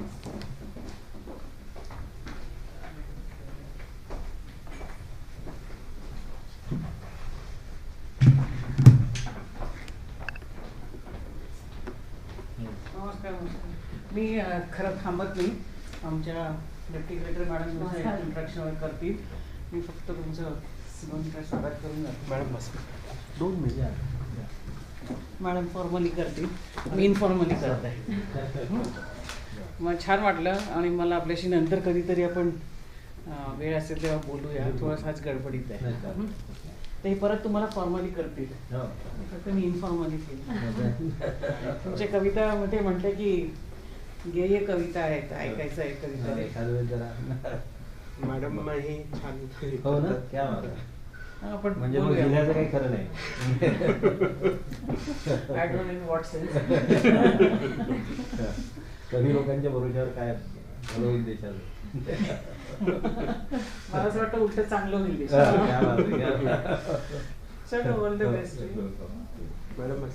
नमस्कार. मी खरं थांबत नाही. आमच्या डिप्टी कलेक्टर मॅडम इंट्रॅक्शन करतील. मी फक्त तुमचं 2 मिनिटं स्वागत करून जातो. मॅडम बस 2 मिनिट. मॅडम फॉर्मली करतील, मी इनफॉर्मली करत आहे. मग छान वाटलं आणि मला आपल्याशी नंतर कधीतरी आपण वेळ असेल तेव्हा बोलूया. थोडासाच गडबडीत आहे. ते परत तुम्हाला फॉर्मली करतील, फक्त मी इनफॉर्मली केली. तुमच्या कवितामध्ये म्हटलं की गेय कविता आहेत, ऐकायचं आहे कविता. मॅडम ही छान हो ना, क्या आपण म्हणजे मग जिल्ह्याचं काही खरं नाही. I don't know what sense. कवी लोकांच्या भरोश्यावर काय घडवून देशाल. मला असं वाटतं उलट चांगलं होईल. चलो, ऑल द बेस्ट. मॅडम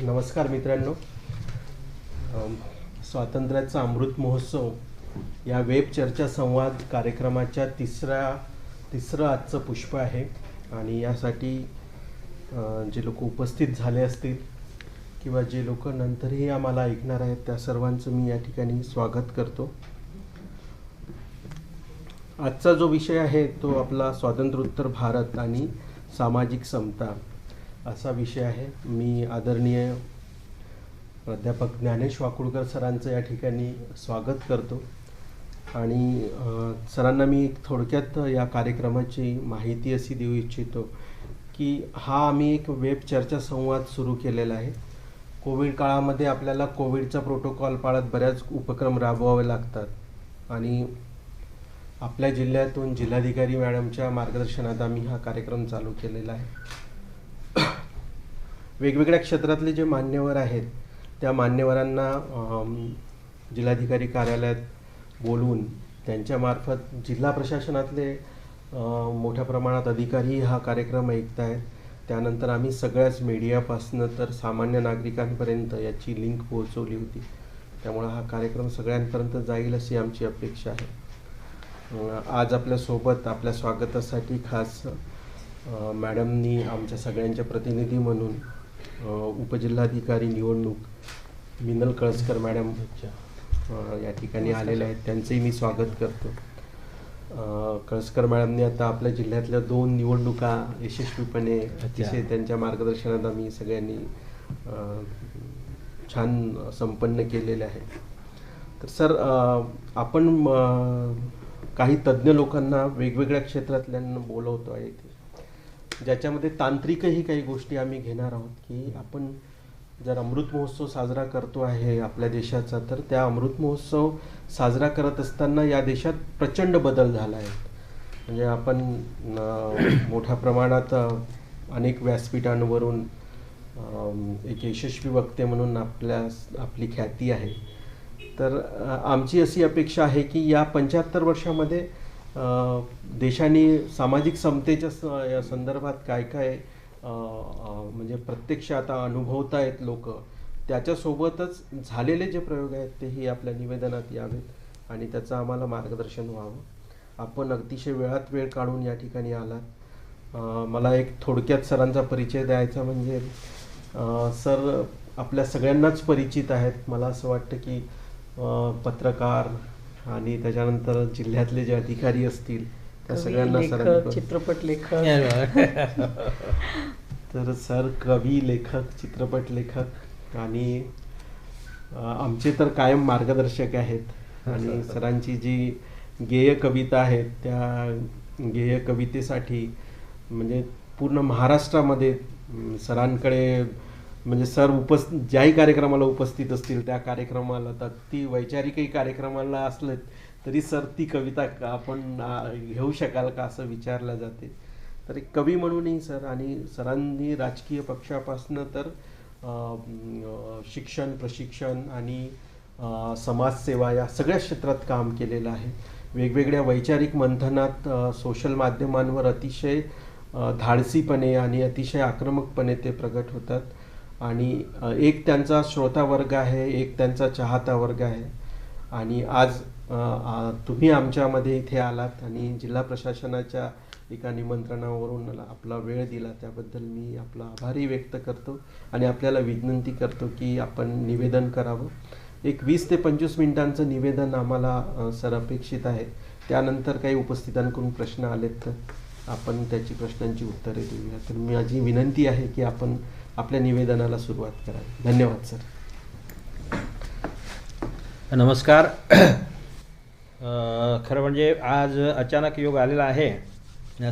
नमस्कार मित्रांनो. स्वातंत्र्याचा अमृत महोत्सव या वेब चर्चा संवाद कार्यक्रमाच्या तिसरं आजचं पुष्प आहे. आणि यासाठी जे लोक उपस्थित झाले असतील किंवा जे लोक नंतरही आम्हाला ऐकणार आहेत त्या सर्वांचं मी या ठिकाणी स्वागत करतो. आजचा जो विषय आहे तो आपला स्वातंत्र्योत्तर भारत आणि सामाजिक समता असा विषय आहे. मी आदरणीय प्राध्यापक ज्ञानेश वाकुळकर सरांचं या ठिकाणी स्वागत करतो. आणि सरांना मी थोडक्यात या कार्यक्रमाची माहिती अशी देऊ इच्छितो की हा आम्ही एक वेब चर्चा संवाद सुरू केलेला आहे. कोविड काळामध्ये आपल्याला कोविडचा प्रोटोकॉल पाळत बऱ्याच उपक्रम राबवावे लागतात आणि आपल्या जिल्ह्यातून जिल्हाधिकारी मॅडमच्या मार्गदर्शनात आम्ही हा कार्यक्रम चालू केलेला आहे. वेगवेगळ्या क्षेत्रातले जे मान्यवर आहेत त्या मान्यवरांना जिल्हाधिकारी कार्यालयात बोलवून त्यांच्यामार्फत जिल्हा प्रशासनातले मोठ्या प्रमाणात अधिकारी हा कार्यक्रम ऐकत आहेत. त्यानंतर आम्ही सगळ्याच मीडियापासनं तर सामान्य नागरिकांपर्यंत याची लिंक पोहोचवली होती. त्यामुळे हा कार्यक्रम सगळ्यांपर्यंत जाईल अशी आमची अपेक्षा आहे. आज आपल्यासोबत आपल्या स्वागतासाठी खास मॅडमनी आमच्या सगळ्यांच्या प्रतिनिधी म्हणून उपजिल्हाधिकारी निवडणूक मिनल कळसकर मॅडम या ठिकाणी आलेल्या आहेत. त्यांचंही मी स्वागत करतो. कळसकर मॅडमने आता आपल्या जिल्ह्यातल्या 2 निवडणुका यशस्वीपणे अतिशय त्यांच्या मार्गदर्शनात आम्ही सगळ्यांनी छान संपन्न केलेले आहे. तर सर, आपण काही तज्ज्ञ लोकांना वेगवेगळ्या क्षेत्रातल्यांना बोलवतो आहे इथे, ज्याच्यामध्ये तांत्रिकही काही गोष्टी आम्ही घेणार आहोत की आपण जर अमृत महोत्सव साजरा करतो आहे आपल्या देशाचा, तर त्या अमृत महोत्सव साजरा करत असताना या देशात प्रचंड बदल झाला आहे. म्हणजे आपण मोठ्या प्रमाणात अनेक व्यासपीठांवरून एक यशस्वी वक्ते म्हणून आपली ख्याती आहे. तर आमची अशी अपेक्षा आहे की या 75 वर्षामध्ये देशाने सामाजिक समतेच्या या संदर्भात काय काय म्हणजे प्रत्यक्ष आता अनुभवतायत लोक, त्याच्यासोबतच झालेले जे प्रयोग आहेत तेही आपल्या निवेदनात यावेत आणि त्याचं आम्हाला मार्गदर्शन व्हावं. आपण अतिशय वेळात वेळ काढून या ठिकाणी आलात. मला एक थोडक्यात सरांचा परिचय द्यायचा म्हणजे सर आपल्या सगळ्यांनाच परिचित आहेत. मला असं वाटतं की पत्रकार आणि त्याच्यानंतर जिल्ह्यातले जे अधिकारी असतील त्या सगळ्यांना सर, चित्रपट लेखक, तर सर कवी, लेखक, चित्रपट लेखक आणि आमचे तर कायम मार्गदर्शक आहेत. आणि सरांची जी गेय कविता आहेत त्या गेय कवितेसाठी म्हणजे पूर्ण महाराष्ट्रामध्ये सरांकडे म्हणजे सर ज्याही कार्यक्रमाला उपस्थित असतील त्या कार्यक्रमाला तर ती वैचारिकही कार्यक्रमाला असलं तरी सर ती कविता आपण घेऊ शकाल का असं विचारलं जाते. तर एक कवी म्हणूनही सर, आणि सरांनी राजकीय पक्षापासनं तर शिक्षण, प्रशिक्षण आणि समाजसेवा या सगळ्या क्षेत्रात काम केलेलं आहे. वेगवेगळ्या वैचारिक मंथनात सोशल माध्यमांवर अतिशय धाडसीपणे आणि अतिशय आक्रमकपणे ते प्रगट होतात. आणि एक त्यांचा श्रोता वर्ग आहे, एक त्यांचा चाहता वर्ग आहे. आणि आज तुम्ही आमच्यामध्ये इथे आलात आणि जिल्हा प्रशासनाच्या एका निमंत्रणावरून आपला वेळ दिला त्याबद्दल मी आपला आभारही व्यक्त करतो आणि आपल्याला विनंती करतो की आपण निवेदन करावं. एक 20 ते 25 मिनिटांचं निवेदन आम्हाला सर अपेक्षित आहे. त्यानंतर काही उपस्थितांकडून प्रश्न आलेत तर आपण त्याची प्रश्नांची उत्तरे देऊया. तर माझी विनंती आहे की आपण आपल्या निवेदनाला सुरुवात करावी. धन्यवाद सर. नमस्कार. खरं म्हणजे आज अचानक योग आलेला आहे.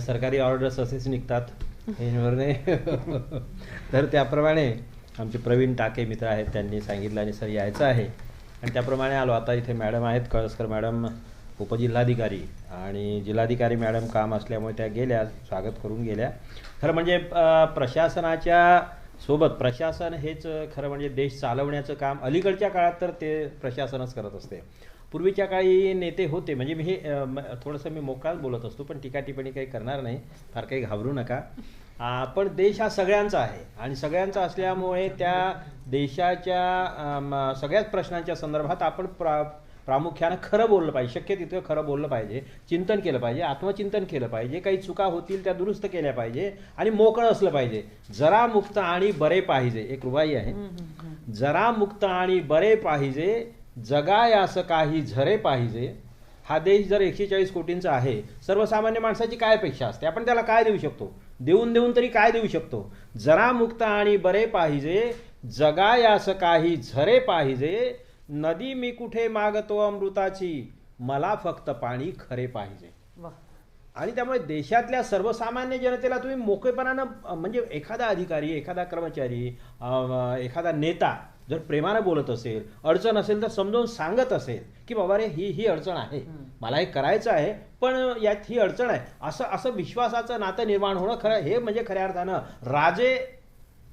सरकारी ऑर्डर्स असेच निघतात तर त्याप्रमाणे आमचे प्रवीण टाके मित्र आहेत, त्यांनी सांगितलं आणि सर यायचं आहे आणि त्याप्रमाणे आलो. आता इथे मॅडम आहेत, कळसकर मॅडम उपजिल्हाधिकारी आणि जिल्हाधिकारी मॅडम काम असल्यामुळे त्या गेल्या, स्वागत करून गेल्या. खरं म्हणजे प्रशासनाच्या सोबत प्रशासन हेच खरं म्हणजे देश चालवण्याचं काम अलीकडच्या काळात तर ते प्रशासनच करत असते. पूर्वीच्या काळी नेते होते, म्हणजे मी थोडंसं मी मोकळाच बोलत असतो पण टीका-टिप्पणी काही करणार नाही, फार काही घाबरू नका. पण देश हा सगळ्यांचा आहे आणि सगळ्यांचा असल्यामुळे त्या देशाच्या सगळ्याच प्रश्नांच्या संदर्भात आपण प्रामुख्यानं खरं बोललं पाहिजे, शक्य तितकं खरं बोललं पाहिजे, चिंतन केलं पाहिजे, आत्मचिंतन केलं पाहिजे, काही चुका होतील त्या दुरुस्त केल्या पाहिजे आणि मोकळं असलं पाहिजे. जरा मुक्त आणि बरे पाहिजे, एक रुबाई आहे, जरा मुक्त आणि बरे पाहिजे, जगायास काही झरे पाहिजे. हा देश जर 140 कोटींचा आहे, सर्वसामान्य माणसाची काय अपेक्षा असते, आपण त्याला काय देऊ शकतो, देऊन तरी काय देऊ शकतो. जरा मुक्त आणि बरे पाहिजे, जगायास काही झरे पाहिजे, नदी मी कुठे मागतो अमृताची, मला फक्त पाणी खरे पाहिजे. आणि त्यामुळे देशातल्या सर्वसामान्य जनतेला तुम्ही मोकळेपणानं, म्हणजे एखादा अधिकारी, एखादा कर्मचारी, एखादा नेता जर प्रेमानं बोलत असेल, अडचण असेल तर समजावून सांगत असेल की बाबा रे ही अडचण आहे, मला हे करायचं आहे पण यात ही अडचण आहे, असं विश्वासाचं नातं निर्माण होणं, खरं हे म्हणजे खऱ्या अर्थानं राजे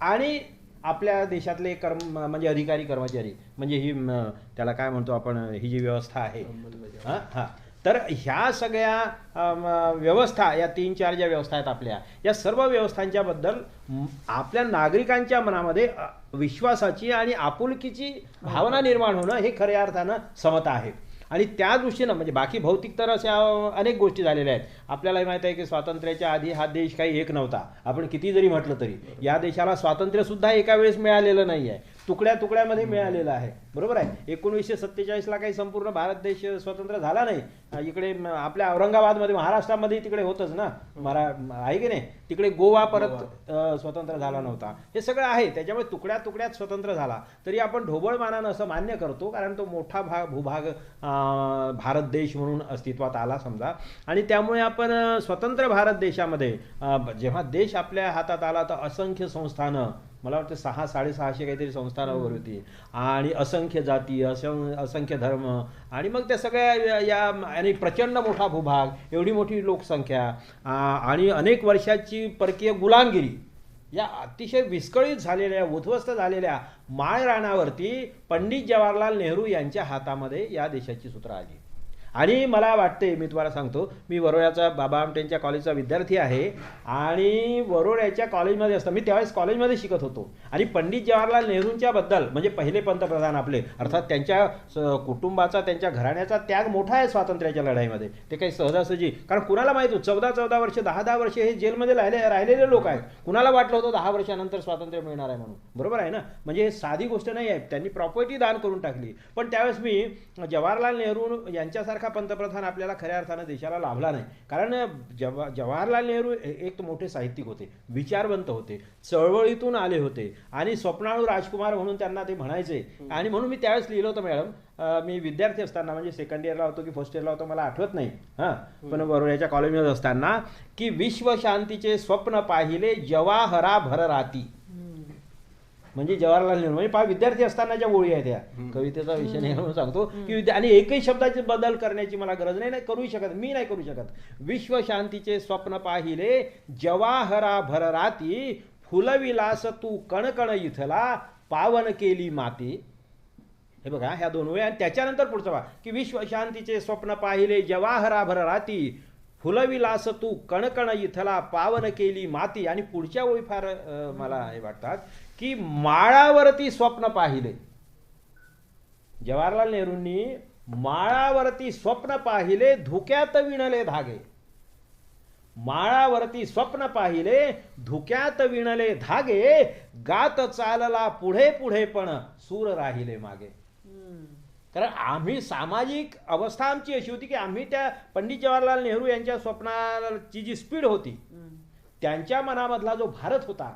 आणि आपल्या देशातले म्हणजे अधिकारी कर्मचारी, म्हणजे ही त्याला काय म्हणतो आपण, ही जी व्यवस्था आहे हां, तर ह्या सगळ्या व्यवस्था, या 3-4 ज्या व्यवस्था आहेत आपल्या, या सर्व व्यवस्थांच्या बद्दल आपल्या नागरिकांच्या मनामध्ये विश्वासाची आणि आपुलकीची भावना निर्माण होणं हे खऱ्या अर्थानं समता आहे. आणि त्या दृष्टीनं म्हणजे बाकी भौतिक तर अशा अनेक गोष्टी झालेल्या आहेत. आपल्यालाही माहीत आहे की स्वातंत्र्याच्या आधी हा देश काही एक नव्हता. आपण किती जरी म्हटलं तरी या देशाला स्वातंत्र्यसुद्धा एका वेळेस मिळालेलं नाही आहे, तुकड्या तुकड्यामध्ये मिळालेलं आहे, बरोबर आहे. 1947ला काही संपूर्ण भारत देश स्वतंत्र झाला नाही. इकडे आपल्या औरंगाबादमध्ये, महाराष्ट्रामध्ये तिकडे होतच ना, आहे की नाही, तिकडे गोवा परत स्वतंत्र झाला नव्हता. हे सगळं आहे, त्याच्यामुळे तुकड्या तुकड्यात स्वतंत्र झाला. तरी आपण ढोबळमानानं असं मान्य करतो, कारण तो मोठा भूभाग भारत देश म्हणून अस्तित्वात आला समजा. आणि त्यामुळे आपण स्वतंत्र भारत देशामध्ये जेव्हा देश आपल्या हातात आला तर असंख्य संस्थानं, मला वाटतं 600-650 काहीतरी संस्थानं वगैरे होती, आणि असंख्य जाती, असंख्य धर्म, आणि मग त्या सगळ्या या, आणि प्रचंड मोठा भूभाग, एवढी मोठी लोकसंख्या, आणि अनेक वर्षाची परकीय गुलामगिरी, या अतिशय विस्कळीत झालेल्या, उद्ध्वस्त झालेल्या माळरानावरती पंडित जवाहरलाल नेहरू यांच्या हातामध्ये या देशाची सूत्र आली. आणि मला वाटते, मी तुम्हाला सांगतो, मी वरोऱ्याचा बाबा आमटेंच्या कॉलेजचा विद्यार्थी आहे आणि वरोऱ्याच्या कॉलेजमध्ये असतं, मी त्यावेळेस कॉलेजमध्ये शिकत होतो. आणि पंडित जवाहरलाल नेहरूंच्या बद्दल, म्हणजे पहिले पंतप्रधान आपले, अर्थात त्यांच्या कुटुंबाचा, त्यांच्या घराण्याचा त्याग मोठा आहे स्वातंत्र्याच्या लढाईमध्ये, ते काही सहजासहजी, कारण कुणाला माहीत होतं 14-14 वर्ष, 10-10 वर्ष हे जेलमध्ये राहिलेले लोक आहेत, कुणाला वाटलं होतं 10 वर्षानंतर स्वातंत्र्य मिळणार आहे म्हणून, बरोबर आहे ना. म्हणजे हे साधी गोष्ट नाही आहे, त्यांनी प्रॉपर्टी दान करून टाकली. पण त्यावेळेस मी जवाहरलाल नेहरू यांच्यासारखा पंतप्रधान आपल्याला खऱ्या अर्थानं देशाला लाभला नाही, कारण जवाहरलाल नेहरू एक मोठे साहित्यिक होते, विचारवंत होते, चळवळीतून आले होते, आणि स्वप्नाळू राजकुमार म्हणून त्यांना ते म्हणायचे. आणि म्हणून मी त्यावेळेस लिहिलं होतं मॅडम, मी विद्यार्थी असताना, म्हणजे सेकंड इयरला होतो की फर्स्ट इयरला होतो मला आठवत नाही, पण वरोऱ्याच्या कॉलेजमध्ये असताना, की विश्वशांतीचे स्वप्न पाहिले जवाहरा भर राती. म्हणजे जवाहरलाल नेहरू म्हणजे पहा विद्यार्थी असतानाच्या ओळी आहेत त्या कवितेचा विषय नाही म्हणून सांगतो की आणि एकही शब्दाचे बदल करण्याची मला गरज नाही, नाही करू शकत, मी नाही करू शकत. विश्व शांतीचे स्वप्न पाहिले जवाहरा भर राती, फुलविलास तू कणकण इथला, पावन केली माती. हे बघा ह्या दोन वेळ आणि त्याच्यानंतर पुढचं पहा की विश्व शांतीचे स्वप्न पाहिले जवाहरा भर राती, फुलविलास तू कणकण इथला, पावन केली माती. आणि पुढच्या ओळी फार मला हे वाटतात की माळावरती स्वप्न पाहिले. जवाहरलाल नेहरूंनी माळावरती स्वप्न पाहिले, धुक्यात विणले धागे. माळावरती स्वप्न पाहिले, धुक्यात विणले धागे, गात चालला पुढे पुढे पण सूर राहिले मागे. कारण आम्ही सामाजिक अवस्था आमची अशी होती की आम्ही त्या पंडित जवाहरलाल नेहरू यांच्या स्वप्नाची जी स्पीड होती, त्यांच्या मनामधला जो भारत होता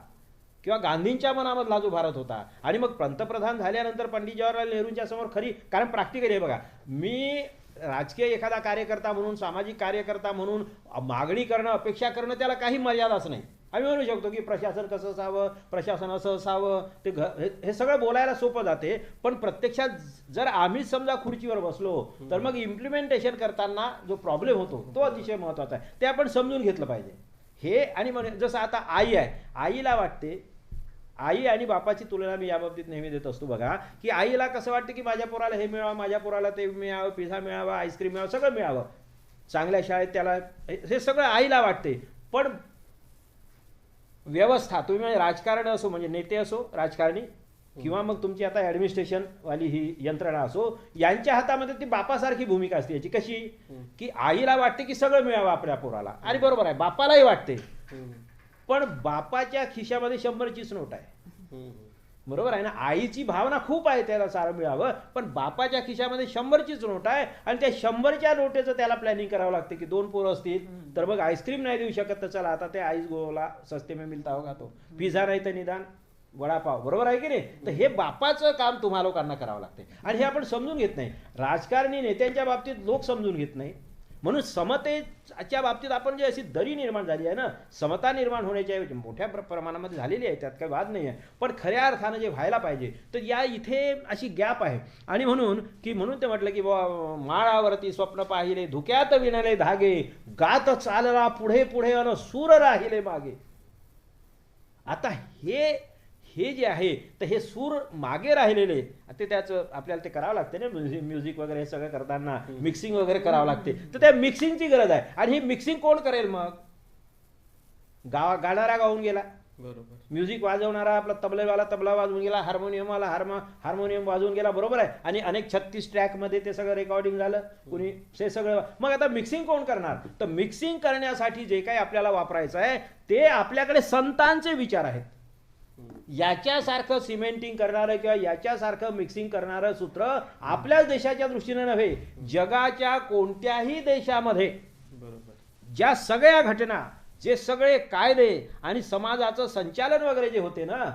किंवा गांधींच्या मनामधला जो भारत होता, आणि मग पंतप्रधान झाल्यानंतर पंडित जवाहरलाल नेहरूंच्या समोर खरी, कारण प्रॅक्टिकली आहे बघा, मी राजकीय एखादा कार्यकर्ता म्हणून, सामाजिक कार्यकर्ता म्हणून मागणी करणं, अपेक्षा करणं, त्याला काही मर्यादाच नाही. आम्ही म्हणू शकतो की प्रशासन कसं असावं, प्रशासन असं असावं, ते हे सगळं बोलायला सोपं जाते. पण प्रत्यक्षात जर आम्हीच समजा खुर्चीवर बसलो तर मग इम्प्लिमेंटेशन करताना जो प्रॉब्लेम होतो तो अतिशय महत्त्वाचा आहे. ते आपण समजून घेतलं पाहिजे. हे आणि जसं आता आई आहे, आईला वाटते, आई आणि बापाची तुलना मी याबाबतीत नेहमी देत असतो बघा, की आईला कसं वाटतं की माझ्या पोराला हे मिळावं, माझ्या पोराला ते मिळावं, पिझ्झा मिळावा, आईस्क्रीम मिळावं, सगळं मिळावं, चांगल्या शाळेत त्याला, हे सगळं आईला वाटते. पण व्यवस्था, तुम्ही म्हणजे राजकारण असो, म्हणजे नेते असो, राजकारणी, किंवा मग तुमची आता ॲडमिनिस्ट्रेशन वाली ही यंत्रणा असो, यांच्या हातामध्ये ती बापासारखी भूमिका असते. याची कशी की आईला वाटते की सगळं मिळावं आपल्या पोराला, आणि बरोबर आहे, बापालाही वाटते. पण बापाच्या खिशामध्ये 100ची नोट आहे, बरोबर आहे ना. आईची भावना खूप आहे त्याला सारं मिळावं, पण बापाच्या खिशामध्ये 100ची नोट आहे, आणि त्या 100च्या नोटेचं त्याला प्लॅनिंग करावं लागते की 2 पोरं असतील तर मग आईस्क्रीम नाही देऊ शकत, तर चला आता ते आईस गोला सस्ते में मिळता होगा तो पिझ्झा, नाही तर निदान वडापाव, बरोबर आहे की नाही. तर हे बापाचं काम तुम्हा लोकांना करावं लागते, आणि हे आपण समजून घेत नाही. राजकारणी नेत्यांच्या बाबतीत लोक समजून घेत नाही. म्हणून समतेच्या बाबतीत आपण जे अशी दरी निर्माण झाली आहे ना, समता निर्माण होण्याच्या मोठ्या प्रमाणामध्ये झालेली आहे, त्यात काही वाद नाही आहे. पण खऱ्या अर्थानं जे व्हायला पाहिजे तर या इथे अशी गॅप आहे. आणि म्हणून ते म्हटलं की माळावरती स्वप्न पाहिले, धुक्यात विणले धागे, गात चालला पुढे पुढे अन सूर राहिले मागे. आता हे जे आहे तर हे सूर मागे राहिलेले, ते त्याचं आपल्याला ते करावं लागते ना, म्युझिक वगैरे हे सगळं करताना मिक्सिंग वगैरे करावं लागते. तर त्या मिक्सिंगची गरज आहे. आणि ही मिक्सिंग कोण करेल मग? गाणारा गाऊन गेला, बरोबर, म्युझिक वाजवणारा आपला तबलेवाला तबला वाजवून गेला, हार्मोनियमवाला हार्मोनियम वाजवून गेला, बरोबर आहे. आणि अनेक 36 ट्रॅकमध्ये ते सगळं रेकॉर्डिंग झालं, कुणी ते सगळं. मग आता मिक्सिंग कोण करणार? तर मिक्सिंग करण्यासाठी जे काही आपल्याला वापरायचं आहे ते आपल्याकडे संतांचे विचार आहेत. याच्यासारखं सिमेंटिंग करणारं किंवा याच्यासारखं मिक्सिंग करणारं सूत्र आपल्याच देशाच्या दृष्टीने नव्हे, जगाच्या कोणत्याही देशामध्ये ज्या सगळ्या घटना, जे सगळे कायदे आणि समाजाचं संचालन वगैरे जे होते ना,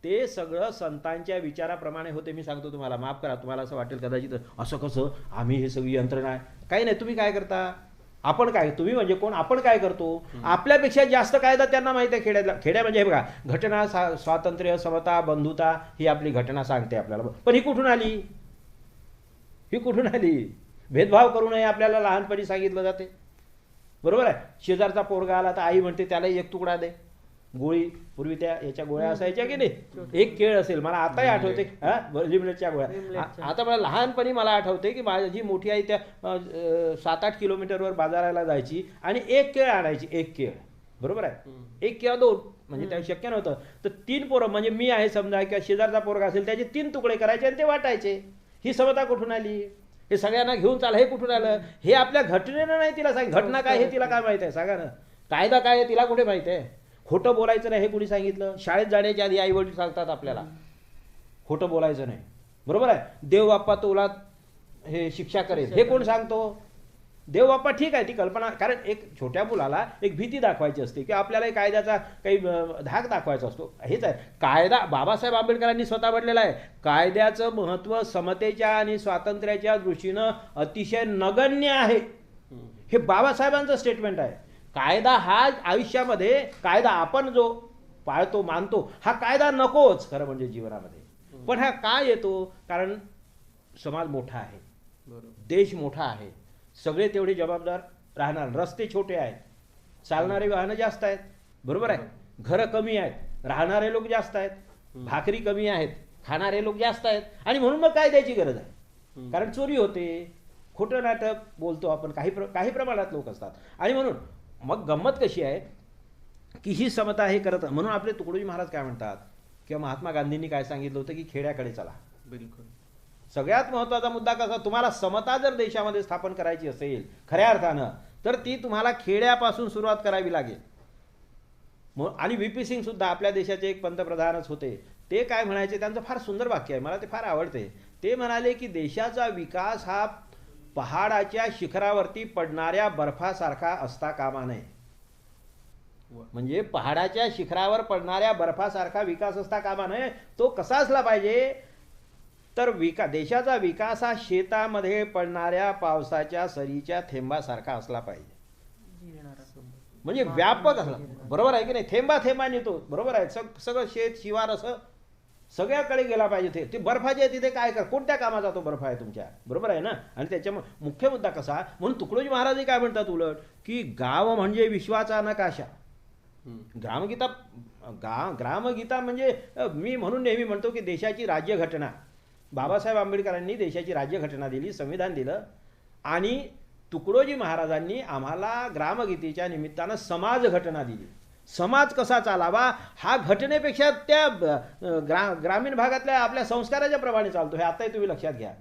ते सगळं संतांच्या विचाराप्रमाणे होते. मी सांगतो तुम्हाला, माफ करा, तुम्हाला असं वाटेल कदाचित असं कसं, आम्ही हे सगळी यंत्रणा आहे. काही नाही, तुम्ही काय करता, आपण काय, तुम्ही म्हणजे कोण, आपण काय करतो, आपल्यापेक्षा जास्त कायदा त्यांना माहिती आहे. खेड्या म्हणजे हे बघा, घटना, स्वातंत्र्य, समता, बंधुता ही आपली घटना सांगते आपल्याला. पण ही कुठून आली? भेदभाव करू नये आपल्याला लहानपणी सांगितलं जाते, बरोबर आहे. शेजारचा पोरगा आला तर आई म्हणते त्याला एक तुकडा दे, गोळी, पूर्वी त्या याच्या गोळ्या असायच्या की नाही, एक केळ असेल, मला आताही आठवते, लिमलेटच्या गोळ्या. आता मला लहानपणी मला आठवते की माझी मोठी आई त्या 7-8 किलोमीटरवर बाजाराला जायची आणि एक केळ आणायची, एक केळ, बरोबर आहे, एक किंवा 2, म्हणजे त्या शक्य नव्हतं. तर 3 पोरं, म्हणजे मी आहे समजा, किंवा शेजारचा पोरगा असेल, त्याचे 3 तुकडे करायचे आणि ते वाटायचे. ही समता कुठून आली? हे सगळ्यांना घेऊन चाल, हे कुठून आलं? हे आपल्या घटनेनं नाही तिला सांग, घटना काय हे तिला काय माहित आहे सांगा ना, कायदा काय आहे तिला कुठे माहित आहे? खोटं बोलायचं नाही हे कुणी सांगितलं? शाळेत जाण्याच्या आधी आई वडील सांगतात आपल्याला खोटं बोलायचं नाही, बरोबर आहे. देव बाप्पा तुला हे शिक्षा करेल हे कोण सांगतो? देव बाप्पा, ठीक आहे ती कल्पना, कारण एक छोट्या मुलाला एक भीती दाखवायची असते की आपल्याला कायद्याचा काही धाक दाखवायचा असतो. हेच आहे कायदा. बाबासाहेब आंबेडकरांनी स्वतः म्हटलेलं आहे, कायद्याचं महत्त्व समतेच्या आणि स्वातंत्र्याच्या दृष्टीनं अतिशय नगण्य आहे. हे बाबासाहेबांचं स्टेटमेंट आहे. कायदा हा आयुष्यामध्ये, कायदा आपण जो पाळतो मानतो, हा कायदा नकोच खरं म्हणजे जीवनामध्ये. पण हा का येतो? कारण समाज मोठा आहे, देश मोठा आहे, सगळे तेवढे जबाबदार राहणार. रस्ते छोटे आहेत, चालणारे वाहनं जास्त आहेत, बरोबर आहे, घरं कमी आहेत, राहणारे लोक जास्त आहेत, भाकरी कमी आहेत, खाणारे लोक जास्त आहेत, आणि म्हणून मग काय द्यायची गरज आहे? कारण चोरी होते, खोटं नाटक बोलतो आपण, काही प्रमाणात लोक असतात. आणि म्हणून मग गंमत कशी आहे की ही समता हे करत, म्हणून आपले तुकडोजी महाराज काय म्हणतात किंवा महात्मा गांधींनी काय सांगितलं होतं की खेड्याकडे चला. बिलकुल. सगळ्यात महत्त्वाचा मुद्दा कसा, तुम्हाला समता जर देशामध्ये स्थापन करायची असेल खऱ्या अर्थानं, तर ती तुम्हाला खेड्यापासून सुरुवात करावी लागेल. आणि व्ही.पी. सिंग सुद्धा आपल्या देशाचे एक पंतप्रधानच होते. ते काय म्हणायचे, त्यांचं फार सुंदर वाक्य आहे, मला ते फार आवडते. ते म्हणाले की देशाचा विकास हा पहाडाच्या शिखरावरती पडणाऱ्या बर्फासारखा असता कामा नये. म्हणजे पहाडाच्या शिखरावर पडणाऱ्या बर्फासारखा विकास असता कामा नये. तो कसा असला पाहिजे, तर देशाचा विकास हा शेतामध्ये पडणाऱ्या पावसाच्या सरीच्या थेंबासारखा असला पाहिजे. म्हणजे व्यापक असला, बरोबर आहे की नाही, थेंबा थेंबाने तो, बरोबर आहे, सगळं शेत शिवार असं सगळ्याकडे गेला पाहिजे. ते बर्फाचे तिथे काय कर, कोणत्या कामाचा तो बर्फ आहे तुमच्या, बरोबर आहे ना. आणि त्याच्यामुळे मुख्य मुद्दा कसा, म्हणून तुकडोजी महाराज काय म्हणतात उलट की गाव म्हणजे विश्वाचा नकाशा. ग्रामगीता म्हणजे मी म्हणून नेहमी म्हणतो की देशाची राज्यघटना, बाबासाहेब आंबेडकरांनी देशाची राज्यघटना दिली, संविधान दिलं, आणि तुकडोजी महाराजांनी आम्हाला ग्रामगीतेच्या निमित्तानं समाज घटना दिली. समाज कसा चालावा हा घटनेपेक्षा त्या ग्रामीण भागातल्या आपल्या संस्काराच्या प्रमाणे चालतो. हे आताही तुम्ही लक्षात घ्या,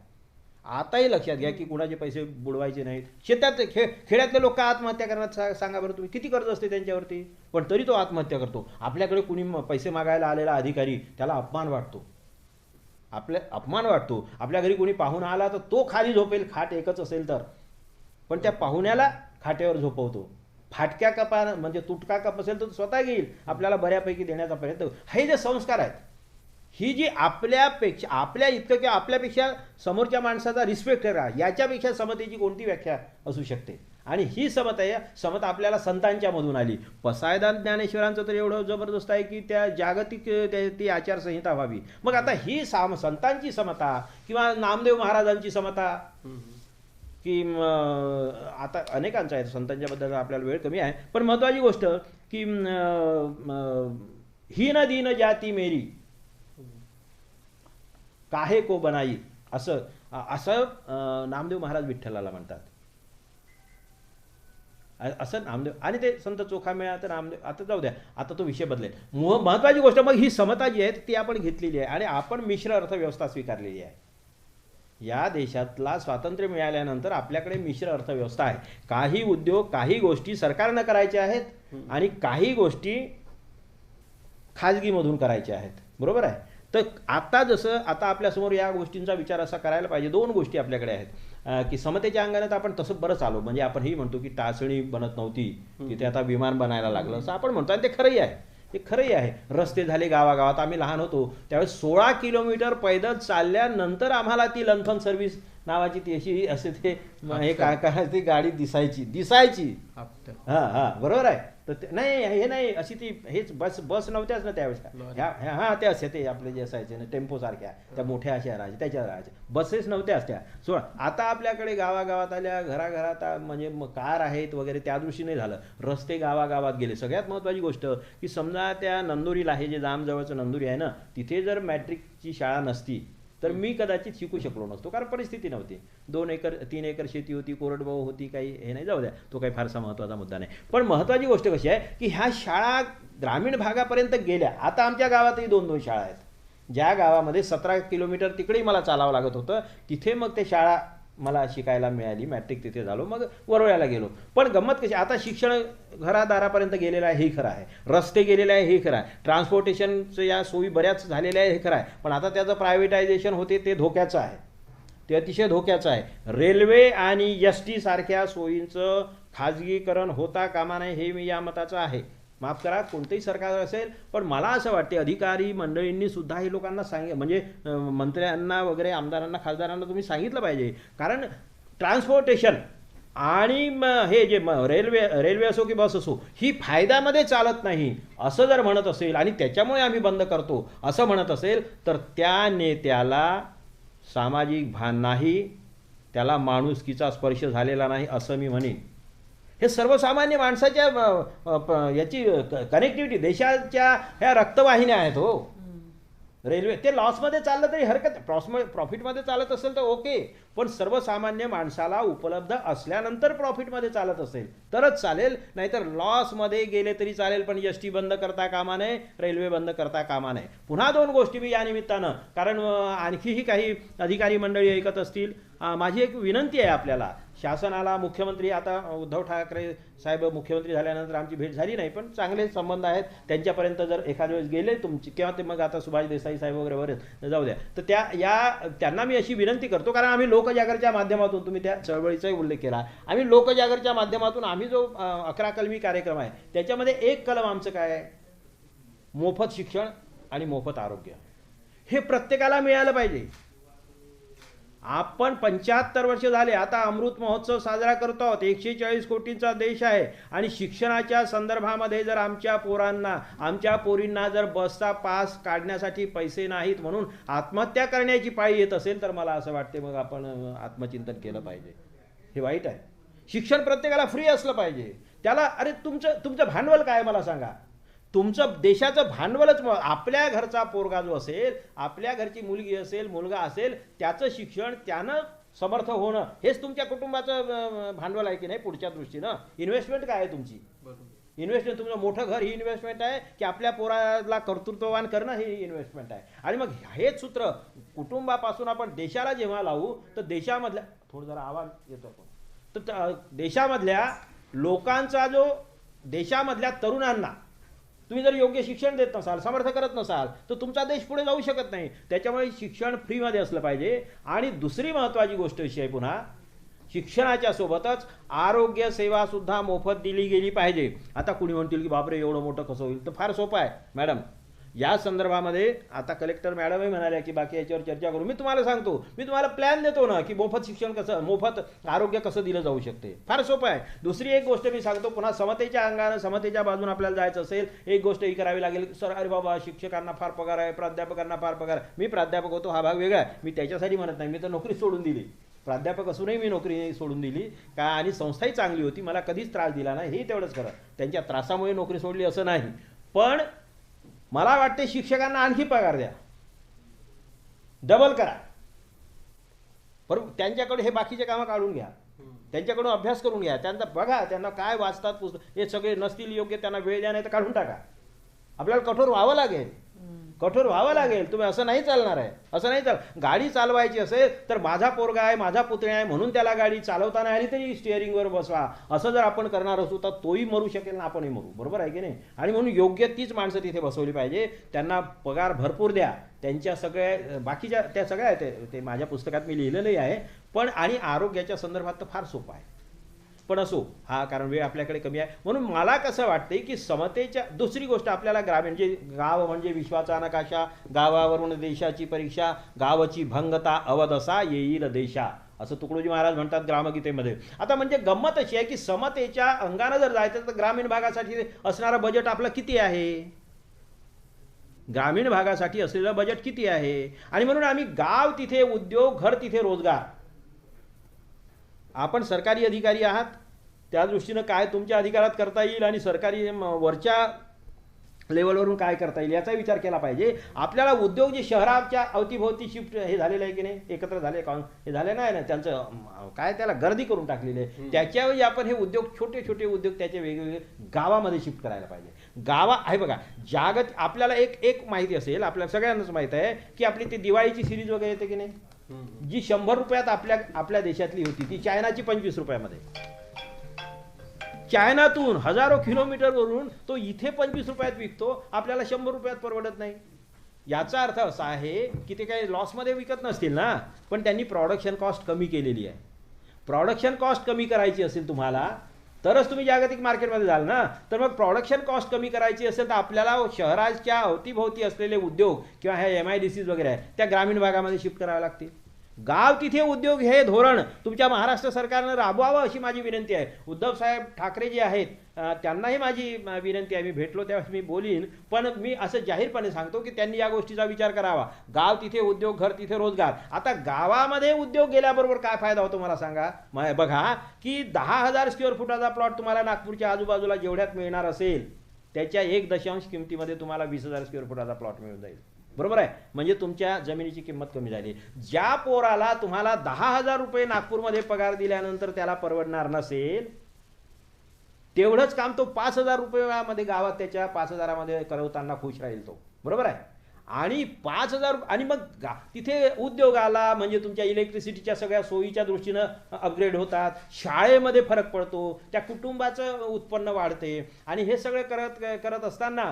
आताही लक्षात घ्या की कुणाचे पैसे बुडवायचे नाहीत. शेतात खेड्यातले लोक आत्महत्या करण्यात सांगा बरं तुम्ही, किती कर्ज असते त्यांच्यावरती, पण तरी तो आत्महत्या करतो. आपल्याकडे कुणी पैसे मागायला आलेला अधिकारी, त्याला अपमान वाटतो, अपमान वाटतो. आपल्या घरी कोणी पाहुणा आला तर तो खाली झोपेल, खाट एकच असेल तर, पण त्या पाहुण्याला खाट्यावर झोपवतो. फाटक्या कपा म्हणजे तुटका कप असेल तर स्वतः घेईल, आपल्याला बऱ्यापैकी देण्याचा प्रयत्न. हे जे संस्कार आहेत, ही जी आपल्या इतकं किंवा आपल्यापेक्षा समोरच्या माणसाचा रिस्पेक्ट करा, याच्यापेक्षा समतेची कोणती व्याख्या असू शकते. आणि ही समता आपल्याला संतांच्या मधून आली. पसायदान ज्ञानेश्वरांचं तर एवढं जबरदस्त आहे की त्या जागतिक ती आचारसंहिता व्हावी. मग आता ही संतांची समता किंवा नामदेव महाराजांची समता, की आता अनेकांचं आहे, संतांच्या बद्दल आपल्याला वेळ कमी आहे, पण महत्त्वाची गोष्ट की हीन दीन जाती मेरी काहे को बनाई, असं नामदेव महाराज विठ्ठलाला म्हणतात. असं नामदेव, आणि ते संत चोखामेळा तर नामदेव, आता जाऊ द्या, आता तो विषय बदलेल. महत्त्वाची गोष्ट मग ही समता जी आहे ती आपण घेतलेली आहे, आणि आपण मिश्र अर्थव्यवस्था स्वीकारलेली आहे. या देशातला स्वातंत्र्य मिळाल्यानंतर आपल्याकडे मिश्र अर्थव्यवस्था आहे. काही उद्योग, काही गोष्टी सरकारनं करायच्या आहेत, आणि काही गोष्टी खाजगीमधून करायच्या आहेत, बरोबर आहे. तर आता आपल्यासमोर या गोष्टींचा विचार असा करायला पाहिजे. दोन गोष्टी आपल्याकडे आहेत की समतेच्या अंगाने तर आपण तसं बरंच आलो. म्हणजे आपण हे म्हणतो की टाचणी बनत नव्हती, तिथे आता विमान बनायला लागलं, असं आपण म्हणतो, आणि ते खरंही आहे, ते खरंही आहे. रस्ते झाले गावागावात. आम्ही लहान होतो त्यावेळेस 16 किलोमीटर पैदल चालल्यानंतर आम्हाला ती लंथन सर्व्हिस नावाची ती अशी असे ते हे काय ती गाडी दिसायची. हां बरोबर आहे. तर नाही हे नाही अशी ती हेच बस नव्हत्याच ना त्यावेळेस. हां ते असे ते आपले जे असायचे ना टेम्पो सारख्या त्या मोठ्या अशा राहायच्या, त्याच्या राहायच्या, बसेस नव्हत्याच त्या. आता आपल्याकडे गावागावात आल्या, घराघरात म्हणजे कार आहेत वगैरे, त्या दृष्टीने झालं. रस्ते गावागावात गेले. सगळ्यात महत्त्वाची गोष्ट की समजा त्या नंदुरीला आहे, जे जामजवळचं नंदुरी आहे ना, तिथे जर मॅट्रिकची शाळा नसती तर मी कदाचित शिकू शकलो नसतो, कारण परिस्थिती नव्हती. 2 एकर 3 एकर शेती होती, कोरडवाहू होती, काही हे नाही, जाऊ द्या, तो काही फारसा महत्त्वाचा मुद्दा नाही. पण महत्त्वाची गोष्ट कशी आहे की ह्या शाळा ग्रामीण भागापर्यंत गेल्या. आता आमच्या गावातही 2 शाळा आहेत. ज्या गावामध्ये 17 किलोमीटर तिकडेही मला चालावं लागत होतं, तिथे मग ते शाळा मला शिकायला मिळाली. मॅट्रिक तिथे झालो, मग वरोळ्याला गेलो. पण गंमत कशी, आता शिक्षण घरादारापर्यंत गेलेलं आहे, हे खरं आहे. रस्ते गेलेले आहे, हे खरं आहे. ट्रान्सपोर्टेशनचं या सोयी बऱ्याच झालेल्या आहे, हे खरं आहे. पण आता त्याचं प्रायव्हेटायझेशन होते, ते धोक्याचं आहे, ते अतिशय धोक्याचं आहे. रेल्वे आणि एस.टी सारख्या सोयींचं खाजगीकरण होता कामा नये, हे मी या मताचं आहे. माफ करा, कोणतेही सरकार असेल, पण मला असं वाटते अधिकारी मंडळींनी सुद्धा हे लोकांना म्हणजे मंत्र्यांना वगैरे, आमदारांना, खासदारांना तुम्ही सांगितलं पाहिजे. कारण ट्रान्सपोर्टेशन आणि हे जे रेल्वे असो की बस असो ही फायद्यामध्ये चालत नाही असं जर म्हणत असेल आणि त्याच्यामुळे आम्ही बंद करतो असं म्हणत असेल तर त्या नेत्याला सामाजिक भान नाही, त्याला माणुसकीचा स्पर्श झालेला नाही असं मी म्हणेन. हे सर्वसामान्य माणसाच्या याची कनेक्टिव्हिटी, देशाच्या ह्या रक्तवाहिन्या आहेत हो. रेल्वे ते लॉसमध्ये चाललं तरी हरकत, प्रॉफिटमध्ये चालत असेल तर ओके, पण सर्वसामान्य माणसाला उपलब्ध असल्यानंतर प्रॉफिटमध्ये चालत असेल तरच चालेल, नाहीतर लॉसमध्ये गेले तरी चालेल, पण एस टी बंद करता कामा नये, रेल्वे बंद करता कामा नये. पुन्हा 2 गोष्टी मी या निमित्तानं, कारण आणखीही काही अधिकारी मंडळी ऐकत असतील, माझी एक विनंती आहे आपल्याला, शासनाला, मुख्यमंत्री, आता उद्धव ठाकरे साहेब मुख्यमंत्री झाल्यानंतर आमची भेट झाली नाही, पण चांगले संबंध आहेत त्यांच्यापर्यंत, जर एखाद्या वेळेस गेले तुमची किंवा ते मग आता सुभाष देसाई साहेब वगैरे वगैरे जाऊ द्या, तर त्यांना मी अशी विनंती करतो, कारण आम्ही लोकजागरच्या माध्यमातून, तुम्ही त्या चळवळीचाही उल्लेख केला, आम्ही लोकजागरच्या माध्यमातून आम्ही जो 11 कलमी कार्यक्रम आहे त्याच्यामध्ये एक कलम आमचं काय आहे, मोफत शिक्षण आणि मोफत आरोग्य. हे प्रत्येकाला मिळालं पाहिजे. आपण 75 वर्ष झाले, आता अमृत महोत्सव साजरा करतो आहोत, 140 कोटींचा देश आहे, आणि शिक्षणाच्या संदर्भामध्ये जर आमच्या पोरांना, आमच्या पोरींना जर बसचा पास काढण्यासाठी पैसे नाहीत म्हणून आत्महत्या करण्याची पाळी येत असेल तर मला असं वाटते मग आपण आत्मचिंतन केलं पाहिजे. हे वाईट आहे. शिक्षण प्रत्येकाला फ्री असलं पाहिजे. त्याला अरे तुमचं भांडवल काय मला सांगा, तुमचं देशाचं भांडवलच, आपल्या घरचा पोरगा जो असेल, आपल्या घरची मुलगी असेल, मुलगा असेल, त्याचं शिक्षण, त्यानं समर्थ होणं हेच तुमच्या कुटुंबाचं भांडवल आहे की नाही पुढच्या दृष्टीनं. इन्व्हेस्टमेंट काय आहे तुमची? इन्व्हेस्टमेंट, तुमचं मोठं घर ही इन्व्हेस्टमेंट आहे की आपल्या पोराला कर्तृत्ववान करणं ही इन्व्हेस्टमेंट आहे. आणि मग हेच सूत्र कुटुंबापासून आपण देशाला जेव्हा लावू तर देशामधल्या, थोडं जरा आवाज येतो पण, तर देशामधल्या लोकांचा जो, देशामधल्या तरुणांना तुम्ही जर योग्य शिक्षण देत नसाल, समर्थ करत नसाल तर तुमचा देश पुढे जाऊ शकत नाही. त्याच्यामुळे शिक्षण फ्रीमध्ये असलं पाहिजे. आणि दुसरी महत्त्वाची गोष्ट अशी आहे, पुन्हा शिक्षणाच्या सोबतच आरोग्य सेवा सुद्धा मोफत दिली गेली पाहिजे. आता कुणी म्हणतील की बापरे एवढं मोठं कसं होईल, तर फार सोपं आहे मॅडम. या संदर्भामध्ये आता कलेक्टर मॅडमही म्हणाल्या की बाकी याच्यावर चर्चा करू. मी तुम्हाला सांगतो, मी तुम्हाला प्लॅन देतो ना की मोफत शिक्षण कसं, मोफत आरोग्य कसं दिलं जाऊ शकते. फार सोपं आहे. दुसरी एक गोष्ट मी सांगतो, पुन्हा समतेच्या अंगानं, समतेच्या बाजून आपल्याला जायचं असेल, एक गोष्ट ही करावी लागेल. सर अरे बाबा शिक्षकांना फार पगार आहे, प्राध्यापकांना फार पगार आहे. मी प्राध्यापक होतो हा भाग वेगळा आहे, मी त्याच्यासाठी म्हणत नाही, मी तर नोकरी सोडून दिली. प्राध्यापक असूनही मी नोकरी सोडून दिली का, आणि संस्थाही चांगली होती, मला कधीच त्रास दिला नाही, हे तेवढंच खरं. त्यांच्या त्रासामुळे नोकरी सोडली असं नाही, पण मला वाटते शिक्षकांना आणखी पगार द्या, डबल करा. बरोबर, त्यांच्याकडे हे बाकीचे कामं काढून घ्या, त्यांच्याकडून अभ्यास करून घ्या, त्यांना बघा त्यांना काय वाचतात पुस्तक, हे सगळे नसतील योग्य त्यांना वेळ द्या, नाही तर काढून टाका. आपल्याला कठोर व्हावं लागेल, कठोर व्हावं लागेल. तुम्ही असं नाही चालणार आहे, असं नाही चाल. गाडी चालवायची असेल तर माझा पोरगा आहे, माझा पुतण्या आहे म्हणून त्याला गाडी चालवताना आली तरी स्टिअरिंगवर बसवा, असं जर आपण करणार असू तर तोही मरू शकेल ना आपणही मरू. बरोबर आहे की नाही? आणि म्हणून योग्य तीच माणसं तिथे बसवली पाहिजे. त्यांना पगार भरपूर द्या. त्यांच्या सगळ्या बाकीच्या त्या सगळ्या ते माझ्या पुस्तकात मी लिहिलेलंही आहे. पण आणि आरोग्याच्या संदर्भात तर फार सोपं आहे. पण असो, हा कारण वेळ आपल्याकडे कमी आहे, म्हणून मला कसं वाटतंय की समतेच्या, दुसरी गोष्ट आपल्याला ग्रामीण, जे गाव म्हणजे विश्वाचा नकाशा, गावावरून देशाची परीक्षा, गावाची भंगता अवदसा येईल देशा, असं तुकडोजी महाराज म्हणतात ग्रामगीतेमध्ये. आता म्हणजे गंमत अशी आहे की समतेच्या अंगानं जर जायचं तर ग्रामीण भागासाठी असणारं बजेट आपलं किती आहे, ग्रामीण भागासाठी असलेलं बजेट किती आहे. आणि म्हणून आम्ही गाव तिथे उद्योग, घर तिथे रोजगार. आपण सरकारी अधिकारी आहात, त्या दृष्टीनं काय तुमच्या अधिकारात करता येईल आणि सरकारी वरच्या लेवलवरून काय करता येईल याचा विचार केला पाहिजे. आपल्याला उद्योग जे शहराच्या अवतीभोवती शिफ्ट हे झालेलं आहे की नाही, एकत्र झाले, हे झाले नाही ना, त्यांचं काय त्याला गर्दी करून टाकलेली आहे, त्याच्यावेळी आपण हे उद्योग, छोटे छोटे उद्योग त्याचे वेगवेगळे गावामध्ये शिफ्ट करायला पाहिजे. गावा आहे बघा, आपल्याला एक माहिती असेल, आपल्याला सगळ्यांनाच माहीत आहे की आपली ती दिवाळीची सिरीज वगैरे येते की नाही, जी 100 रुपयात आपल्या देशातली होती ती चायनाची 25 रुपयामध्ये. चायनातून हजारो किलोमीटरवरून तो इथे 25 रुपयात विकतो, आपल्याला 100 रुपयात परवडत नाही. याचा अर्थ असा आहे की ते काही लॉसमध्ये विकत नसतील ना, पण त्यांनी प्रोडक्शन कॉस्ट कमी केलेली आहे. प्रोडक्शन कॉस्ट कमी करायची असेल तुम्हाला तरच तुम्ही जागतिक मार्केटमध्ये जाल ना. तर मग प्रोडक्शन कॉस्ट कमी करायची असेल तर आपल्याला शहराच्या अवतीभोवती असलेले उद्योग किंवा ह्या MIDCs वगैरे आहे त्या ग्रामीण भागामध्ये शिफ्ट करावे लागतील. गाव तिथे उद्योग हे धोरण तुमच्या महाराष्ट्र सरकारनं राबवावं अशी माझी विनंती आहे. उद्धवसाहेब ठाकरे जे आहेत त्यांनाही माझी विनंती आहे. मी भेटलो त्यावेळेस मी बोलीन, पण मी असं जाहीरपणे सांगतो की त्यांनी या गोष्टीचा विचार करावा. गाव तिथे उद्योग, घर तिथे रोजगार. आता गावामध्ये उद्योग गेल्याबरोबर काय फायदा होतो मला सांगा. बघा की 10,000 स्क्वेअर फुटाचा प्लॉट तुम्हाला नागपूरच्या आजूबाजूला जेवढ्यात मिळणार असेल त्याच्या 1 किमतीमध्ये तुम्हाला 20,000 स्क्वेअर फुटाचा प्लॉट मिळून जाईल. बरोबर आहे. म्हणजे तुमच्या जमिनीची किंमत कमी झाली. ज्या पोराला तुम्हाला 10,000 रुपये नागपूरमध्ये पगार दिल्यानंतर त्याला परवडणार नसेल तेवढंच काम तो 5,000 रुपयामध्ये गावात त्याच्या 5,000मध्ये करवताना खुश राहील तो. बरोबर आहे. आणि 5,000 आणि मग तिथे उद्योग आला म्हणजे तुमच्या इलेक्ट्रिसिटीच्या सगळ्या सोयीच्या दृष्टीनं अपग्रेड होतात. शाळेमध्ये फरक पडतो. त्या कुटुंबाचं उत्पन्न वाढते. आणि हे सगळं करत असताना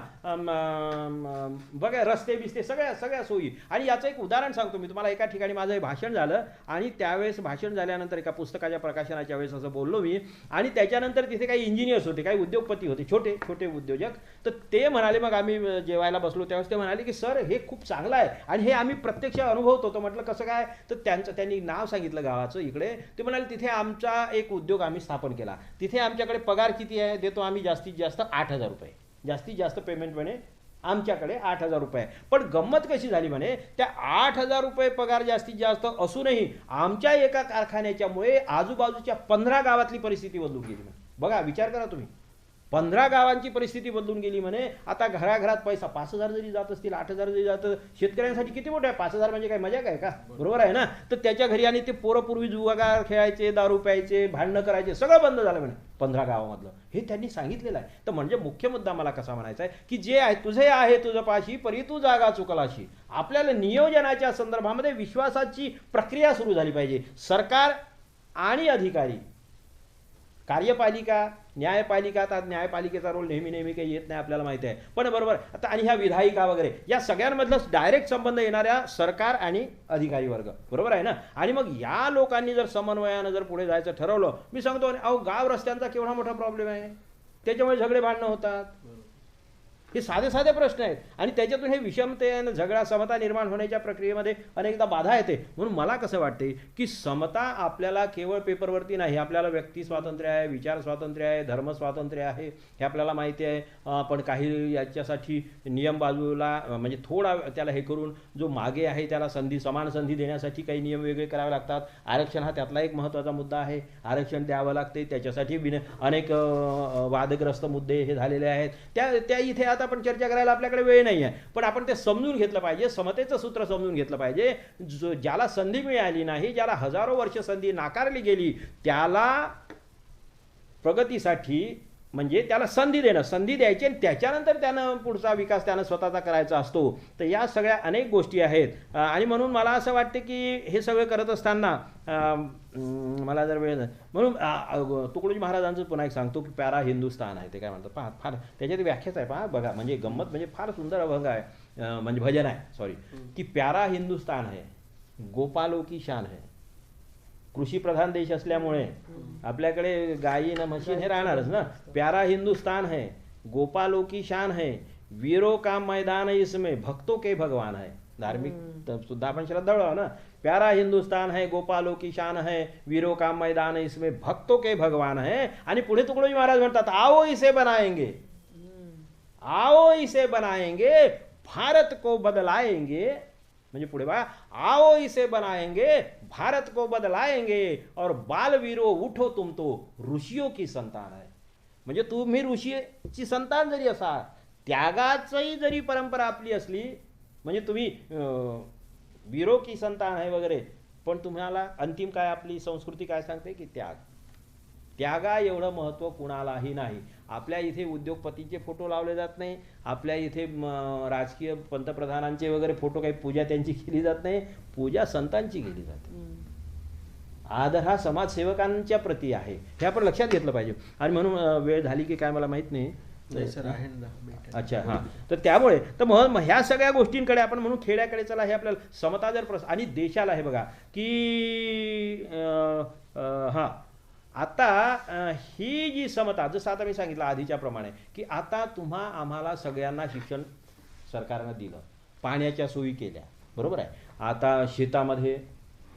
बघा रस्ते बिस्ते सगळ्या सोयी. आणि याचं एक उदाहरण सांगतो मी तुम्हाला. एका ठिकाणी माझं हे भाषण झालं आणि त्यावेळेस भाषण झाल्यानंतर एका पुस्तकाच्या प्रकाशनाच्या वेळेस असं बोललो मी. आणि त्याच्यानंतर तिथे काही इंजिनियर्स होते, काही उद्योगपती होते, छोटे छोटे उद्योजक. तर ते म्हणाले, मग आम्ही जेवायला बसलो त्यावेळेस ते म्हणाले की सर हे खूप चांगलं आहे आणि हे आम्ही प्रत्यक्ष अनुभवत होतो. म्हटलं कसं काय. तर त्यांनी नाव सांगितलं गावाचं इकडे. ते म्हणाले तिथे आमचा एक उद्योग आम्ही स्थापन केला. तिथे आमच्याकडे पगार किती आहे देतो आम्ही जास्तीत जास्त 8,000 रुपये. जास्तीत जास्त पेमेंट म्हणे आमच्याकडे 8,000 रुपये. पण गंमत कशी झाली म्हणे त्या 8,000 रुपये पगार जास्तीत जास्त असूनही आमच्या एका कारखान्याच्यामुळे आजूबाजूच्या 15 गावातली परिस्थिती बदलून गेली. बघा विचार करा तुम्ही. 15 गावांची परिस्थिती बदलून गेली म्हणे. आता घराघरात पैसा 5,000 जरी जात असतील 8,000 जरी जात शेतकऱ्यांसाठी किती मोठं आहे. 5,000 म्हणजे काय मजा काय का. बरोबर आहे ना. तर त्याच्या घरी आणि ते पोरं पूर्वी जुगार खेळायचे, दारू प्यायचे, भांडणं करायचे, सगळं बंद झालं म्हणे 15 गावामधलं. हे त्यांनी सांगितलेलं आहे. तर म्हणजे मुख्य मुद्दा मला कसा म्हणायचा आहे की जे आहे तुझे आहे तुझं पाशी परी तू जागा चुकलाशी. आपल्याला नियोजनाच्या संदर्भामध्ये विश्वासाची प्रक्रिया सुरू झाली पाहिजे. सरकार आणि अधिकारी, कार्यपालिका, न्यायपालिका. आता न्यायपालिकेचा रोल नेहमी काही येत नाही आपल्याला माहिती आहे. पण बरोबर आता आणि ह्या विधायिका वगैरे या सगळ्यांमधलं डायरेक्ट संबंध येणाऱ्या सरकार आणि अधिकारी वर्ग. बरोबर आहे ना. आणि मग या लोकांनी जर समन्वयानं जर पुढे जायचं ठरवलं. मी सांगतो अहो गाव रस्त्यांचा केवढा मोठा प्रॉब्लेम आहे. त्याच्यामुळे झगडे भांडणं होतात. हे साधे प्रश्न आहेत आणि त्याच्यातून हे विषमतेने झगडा समता निर्माण होण्याच्या प्रक्रियेमध्ये अनेकदा बाधा येते. म्हणून मला कसं वाटते की समता आपल्याला केवळ पेपरवरती नाही. आपल्याला व्यक्ती स्वातंत्र्य आहे, विचार स्वातंत्र्य आहे, धर्म स्वातंत्र्य आहे, हे आपल्याला माहिती आहे. पण काही याच्यासाठी नियम बाजूला म्हणजे थोडा त्याला हे करून जो मागे आहे त्याला समान संधी देण्यासाठी काही नियम वेगळे करावे लागतात. आरक्षण हा त्यातला एक महत्त्वाचा मुद्दा आहे. आरक्षण द्यावं लागते. त्याच्यासाठी अनेक वादग्रस्त मुद्दे हे झालेले आहेत. त्या इथे आता पण चर्चा करायला आपल्याकडे वेळ नाही आहे. पण आपण ते समजून घेतलं पाहिजे. समतेचं सूत्र समजून घेतलं पाहिजे. ज्याला संधी मिळाली नाही, ज्याला हजारो वर्ष संधी नाकारली गेली त्याला प्रगतीसाठी म्हणजे त्याला संधी देणं, संधी द्यायची आणि त्याच्यानंतर त्यानं पुढचा विकास त्यानं स्वतःचा करायचा असतो. तर या सगळ्या अनेक गोष्टी आहेत. आणि म्हणून मला असं वाटते की हे सगळं करत असताना मला जर वेळ म्हणून तुकडोजी महाराजांचं पुन्हा एक सांगतो की प्यारा हिंदुस्तान आहे. ते काय म्हणतात पहा, फार त्याच्यात व्याख्याच आहे पहा. बघा म्हणजे गंमत म्हणजे फार सुंदर अभंग आहे, म्हणजे भजन आहे सॉरी, की प्यारा हिंदुस्तान है गोपालों की शान है. कृषी प्रधान देश असल्यामुळे आपल्याकडे गायी न म्हशी हे राहणारच ना. प्यारा हिंदुस्तान है गोपालों की शान है वीरों का मैदान इसमें भक्तों के भगवान है. धार्मिक सुद्धा आपण श्रद्धाळू आहो ना. प्यारा हिंदुस्तान है गोपालों की शान है वीरों का मैदान इसमें भक्तों के भगवान है. आणि पुढे तुकडोजी महाराज म्हणतात आओ इसे बनाएंगे, आओ इसे बनाएंगे भारत को बदलाएंगे. म्हणजे पुढे बघा आओ इसे बनाएंगे भारत को बदलाएंगे और बालवीरो उठो तुम तो ऋषियों की संतान है. म्हणजे तुम्ही ऋषीची संतान जरी असाल, त्यागाची जरी परंपरा आपली असली, म्हणजे तुम्ही वीरो की संतान आहे वगैरे, पण तुम्हाला अंतिम काय आपली संस्कृती काय सांगते की त्यागा एवढं महत्त्व कुणालाही नाही. आपल्या इथे उद्योगपतींचे फोटो लावले जात नाही. आपल्या इथे राजकीय पंतप्रधानांचे वगैरे फोटो काही पूजा त्यांची केली जात नाही. पूजा संतांची केली जाते. आदर हा समाजसेवकांच्या प्रती आहे, हे आपण लक्षात घेतलं पाहिजे. आणि म्हणून वेळ झाली की काय मला माहित नाही. सर आहे ना. अच्छा हां. तर त्यामुळे तर मग ह्या सगळ्या गोष्टींकडे आपण म्हणून खेड्याकडे चला. हे आपल्याला समता जर आणि देशाला हे बघा की हां आता ही जी समता जसं आता मी सांगितलं आधीच्या प्रमाणे की आता आम्हाला सगळ्यांना शिक्षण सरकारनं दिलं, पाण्याच्या सोयी केल्या. बरोबर आहे. आता शेतामध्ये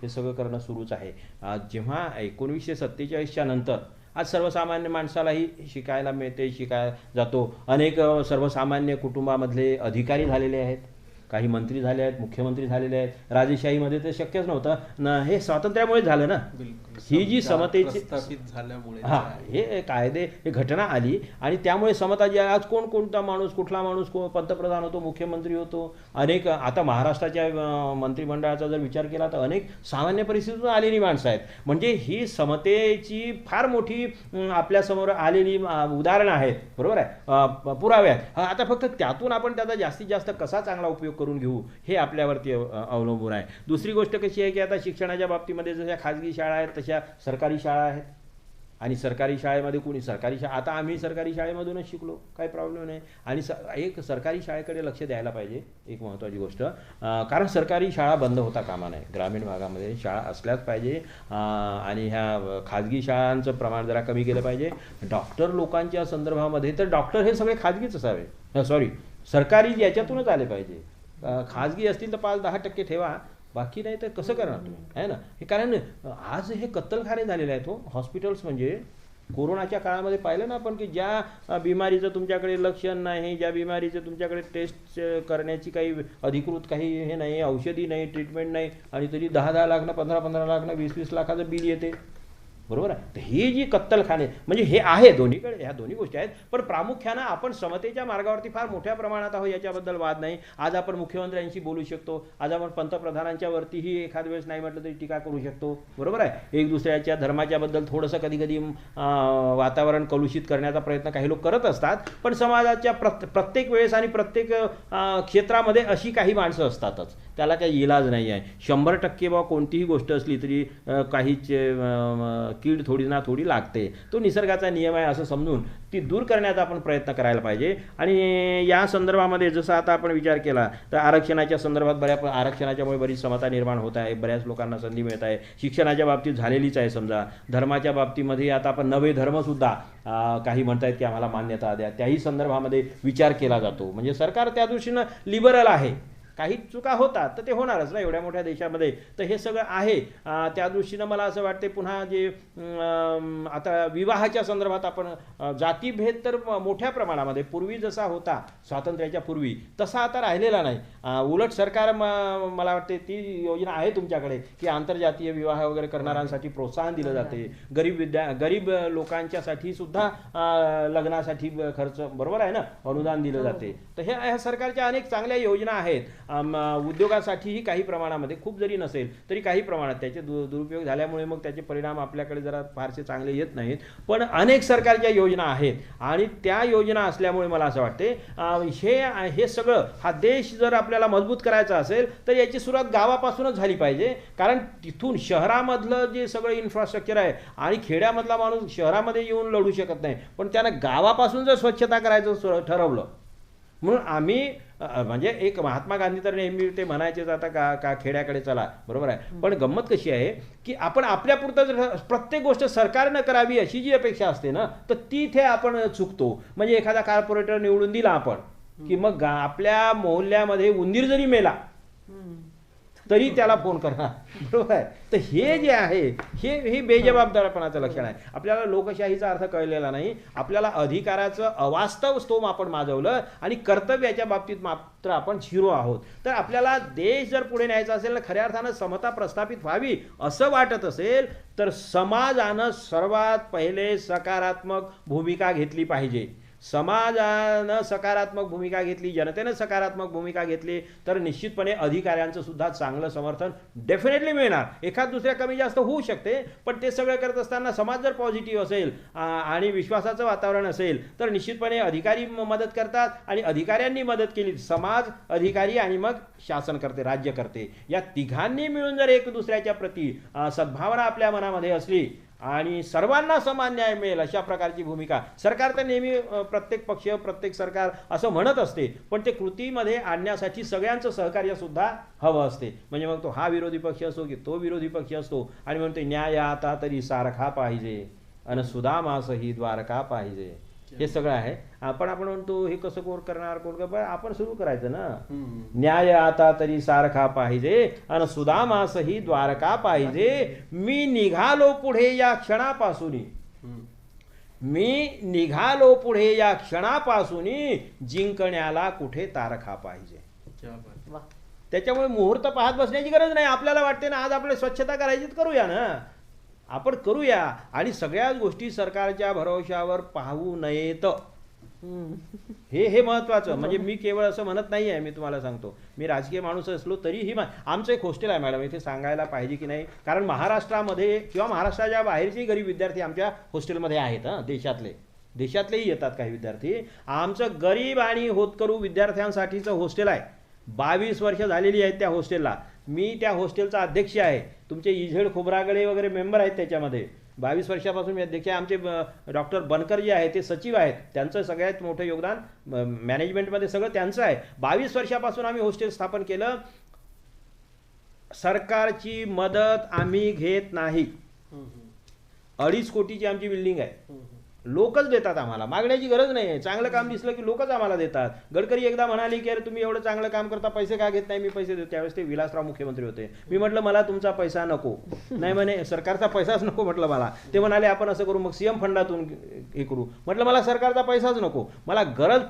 हे सगळं करणं सुरूच आहे. जेव्हा 1947च्या नंतर आज सर्वसामान्य माणसालाही शिकायला मिळते, शिकायला जातो. अनेक सर्वसामान्य कुटुंबामधले अधिकारी झालेले आहेत, काही मंत्री झाले आहेत, मुख्यमंत्री झालेले आहेत. राजेशाहीमध्ये ते शक्यच नव्हतं हे स्वातंत्र्यामुळे झालं ना. ही जी समतेची झाल्यामुळे हे कायदे, हे घटना आली आणि त्यामुळे समता जी आज कोणता माणूस, कुठला माणूस पंतप्रधान होतो, मुख्यमंत्री होतो. अनेक आता महाराष्ट्राच्या मंत्रिमंडळाचा जर विचार केला तर अनेक सामान्य परिस्थितीतून आलेली माणसं आहेत. म्हणजे ही समतेची फार मोठी आपल्यासमोर आलेली उदाहरणं आहेत, बरोबर आहे, पुरावे आहेत. आता फक्त त्यातून आपण त्याचा जास्तीत जास्त कसा चांगला उपयोग करून घेऊ हे आपल्यावरती अवलंबून आहे. दुसरी गोष्ट कशी आहे की आता शिक्षणाच्या बाबतीमध्ये जशा खाजगी शाळा आहेत तशा सरकारी शाळा आहेत. आणि सरकारी शाळेमध्ये कोणी सरकारी शाळा, आता आम्ही सरकारी शाळेमधूनच शिकलो, काही प्रॉब्लेम नाही. आणि एक सरकारी शाळेकडे लक्ष द्यायला पाहिजे, एक महत्त्वाची गोष्ट. कारण सरकारी शाळा बंद होता कामा नये. ग्रामीण भागामध्ये शाळा असल्याच पाहिजे. आणि ह्या खाजगी शाळांचं प्रमाण जरा कमी केलं पाहिजे. डॉक्टर लोकांच्या संदर्भामध्ये तर डॉक्टर हे सगळे खाजगीच असावे, सॉरी सरकारी याच्यातूनच आले पाहिजे. खाजगी असतील तर 5-10% ठेवा, बाकी नाही तर कसं करणार तुम्ही, आहे ना. हे कारण आज हे कत्तलखाने झालेले आहेत हो हॉस्पिटल्स. म्हणजे कोरोनाच्या काळामध्ये पाहिलं ना आपण की ज्या बिमारीचं तुमच्याकडे लक्षण नाही, ज्या बिमारीचं तुमच्याकडे टेस्ट करण्याची काही अधिकृत काही हे नाही, औषधी नाही, ट्रीटमेंट नाही, आणि तरी 10-10 लाखनं, 15-15 लाखनं, 20-20 लाखाचं बिल येते, बरोबर आहे. तर ही जी कत्तलखाने म्हणजे हे आहे दोन्हीकडे, ह्या दोन्ही गोष्टी आहेत. पण प्रामुख्यानं आपण समतेच्या मार्गावरती फार मोठ्या प्रमाणात आहोत, याच्याबद्दल वाद नाही. आज आपण मुख्यमंत्र्यांशी बोलू शकतो, आज आपण पंतप्रधानांच्या वरतीही एखाद वेळेस नाही म्हटलं तरी टीका करू शकतो, बरोबर आहे. एक दुसऱ्याच्या धर्माच्या बद्दल थोडंसं कधी कधी वातावरण कलुषित करण्याचा प्रयत्न काही लोक करत असतात. पण समाजाच्या प्रत्येक वेळेस आणि प्रत्येक क्षेत्रामध्ये अशी काही माणसं असतातच, त्याला काही इलाज नाही आहे. 100% बा कोणतीही गोष्ट असली तरी काहीच कीड थोडी ना थोडी लागते. तो निसर्गाचा नियम आहे असं समजून ती दूर करण्याचा आपण प्रयत्न करायला पाहिजे. आणि या संदर्भामध्ये जसं आता आपण विचार केला तर आरक्षणाच्या संदर्भात आरक्षणाच्यामुळे बरीच समता निर्माण होत आहे, बऱ्याच लोकांना संधी मिळत आहे. शिक्षणाच्या बाबतीत झालेलीच आहे. समजा धर्माच्या बाबतीमध्ये आता आपण नवे धर्मसुद्धा काही म्हणतायत की आम्हाला मान्यता द्या, त्याही संदर्भामध्ये विचार केला जातो. म्हणजे सरकार त्या दृष्टीनं लिबरल आहे. काही चुका होतात तर ते होणारच ना एवढ्या मोठ्या देशामध्ये, तर हे सगळं आहे. त्या दृष्टीनं मला असं वाटते पुन्हा जे आता विवाहाच्या संदर्भात आपण जातीभेद तर मोठ्या प्रमाणामध्ये पूर्वी जसा होता स्वातंत्र्याच्या पूर्वी तसा आता राहिलेला नाही. उलट सरकार मला वाटते ती योजना आहे तुमच्याकडे की आंतरजातीय विवाह वगैरे करणाऱ्यांसाठी प्रोत्साहन दिलं जाते. गरीब लोकांच्यासाठी सुद्धा लग्नासाठी खर्च, बरोबर आहे ना, अनुदान दिलं जाते. तर ह्या सरकारच्या अनेक चांगल्या योजना आहेत. उद्योगासाठीही काही प्रमाणामध्ये, खूप जरी नसेल तरी काही प्रमाणात त्याचे दुरुपयोग झाल्यामुळे मग त्याचे परिणाम आपल्याकडे जरा फारसे चांगले येत नाहीत. पण अनेक सरकारच्या योजना आहेत आणि त्या योजना असल्यामुळे मला असं वाटते हे सगळं हा देश जर आपल्याला मजबूत करायचा असेल तर याची सुरुवात गावापासूनच झाली पाहिजे. कारण तिथून शहरामधलं जे सगळं इन्फ्रास्ट्रक्चर आहे आणि खेड्यामधला माणूस शहरामध्ये येऊन लढू शकत नाही, पण त्यानं गावापासून जर स्वच्छता करायचं ठरवलं. म्हणून आम्ही म्हणजे एक महात्मा गांधी तर नेहमी ते म्हणायचेच आता का खेड्याकडे चला, बरोबर आहे. पण गंमत कशी आहे की आपण आपल्यापुरतं प्रत्येक गोष्ट सरकारनं करावी अशी जी अपेक्षा असते ना, तर तिथे आपण चुकतो. म्हणजे एखादा कॉर्पोरेटर निवडून दिला आपण की मग आपल्या मोहल्ल्यामध्ये उंदीर जरी मेला तरी त्याला फोन करणार, बरोबर आहे. तर हे जे आहे हे बेजबाबदारपणाचं लक्षण आहे. आपल्याला लोकशाहीचा अर्थ कळलेला नाही. आपल्याला अधिकाराचं अवास्तव स्तोम आपण माजवलं आणि कर्तव्याच्या बाबतीत मात्र आपण झिरो आहोत. तर आपल्याला देश जर पुढे न्यायचा असेल ना, खऱ्या अर्थानं समता प्रस्थापित व्हावी असं वाटत असेल तर समाजानं सर्वात पहिले सकारात्मक भूमिका घेतली पाहिजे. समाजानं सकारात्मक भूमिका घेतली, जनतेनं सकारात्मक भूमिका घेतली तर निश्चितपणे अधिकाऱ्यांचं सुद्धा चांगलं समर्थन डेफिनेटली मिळणार. एखाद दुसऱ्या कमी जास्त होऊ शकते, पण ते सगळं करत असताना समाज जर पॉझिटिव्ह असेल आणि विश्वासाचं वातावरण असेल तर निश्चितपणे अधिकारी मदत करतात आणि अधिकाऱ्यांनी मदत केली, समाज, अधिकारी आणि मग शासन करते, राज्य करते. या तिघांनी मिळून जर एक दुसऱ्याच्या प्रती सद्भावना आपल्या मनामध्ये असली आणि सर्वांना समान न्याय मिळेल अशा प्रकारची भूमिका, सरकार तर नेहमी प्रत्येक पक्ष, प्रत्येक सरकार असं म्हणत असते, पण ते कृतीमध्ये आणण्यासाठी सगळ्यांचं सहकार्य सुद्धा हवं असते. म्हणजे मग तो हा विरोधी पक्ष असो की तो विरोधी पक्ष असतो आणि म्हणते न्याय आता तरी सारखा पाहिजे अन सुदामासही द्वारका पाहिजे. हे सगळं आहे. आपण म्हणतो हे कसं कोण करणार, कोण कर, आपण सुरू करायचं ना. न्याय आता तरी सारखा पाहिजे अन सुदामासही द्वारका पाहिजे. मी निघालो पुढे या क्षणापासून, मी निघालो पुढे या क्षणापासून, जिंकण्याला कुठे तारखा पाहिजे. त्याच्यामुळे मुहूर्त पाहत बसण्याची गरज नाही. आपल्याला वाटते ना आज आपल्याला स्वच्छता करायची, करूया ना, आपण करूया. आणि सगळ्याच गोष्टी सरकारच्या भरोशावर पाहू नयेत, हे महत्वाचं. म्हणजे मी केवळ असं म्हणत नाही आहे, मी तुम्हाला सांगतो, मी राजकीय माणूस असलो तरीही आमचं एक हॉस्टेल आहे मॅडम, इथे सांगायला पाहिजे की नाही, कारण महाराष्ट्रामध्ये किंवा महाराष्ट्राच्या बाहेरचे गरीब विद्यार्थी आमच्या हॉस्टेलमध्ये आहेत. देशातलेही येतात काही विद्यार्थी. आमचं गरीब आणि होतकरू विद्यार्थ्यांसाठीचं हॉस्टेल आहे. 22 वर्ष झालेली आहेत त्या हॉस्टेलला. मी त्या हॉस्टेलचा अध्यक्ष आहे. तुमचे इझेड खोब्रागडे वगैरे मेंबर आहेत त्याच्यामध्ये. 22 वर्षापासून मी अध्यक्ष आहे. आमचे डॉक्टर बनकर जे आहे ते सचिव आहेत, त्यांचं सगळ्यात मोठं योगदान मॅनेजमेंटमध्ये सगळं त्यांचं आहे. 22 वर्षापासून आम्ही हॉस्टेल स्थापन केलं. सरकारची मदत आम्ही घेत नाही. 2.5 कोटीची आमची बिल्डिंग आहे. लोकच देतात आम्हाला, मागण्याची गरज नाही आहे. चांगलं काम दिसलं की लोकच आम्हाला देतात. गडकरी एकदा म्हणाले की अरे तुम्ही एवढं चांगलं काम करता, पैसे का घेत नाही. मी पैसे देतो. त्यावेळेस ते विलासराव मुख्यमंत्री होते. मी म्हटलं मला तुमचा पैसा नको. नाही म्हणे सरकारचा पैसाच नको म्हटलं मला. ते म्हणाले आपण असं करू, मग सीएम फंडातून हे करू. म्हटलं मला सरकारचा पैसाच नको. मला गरज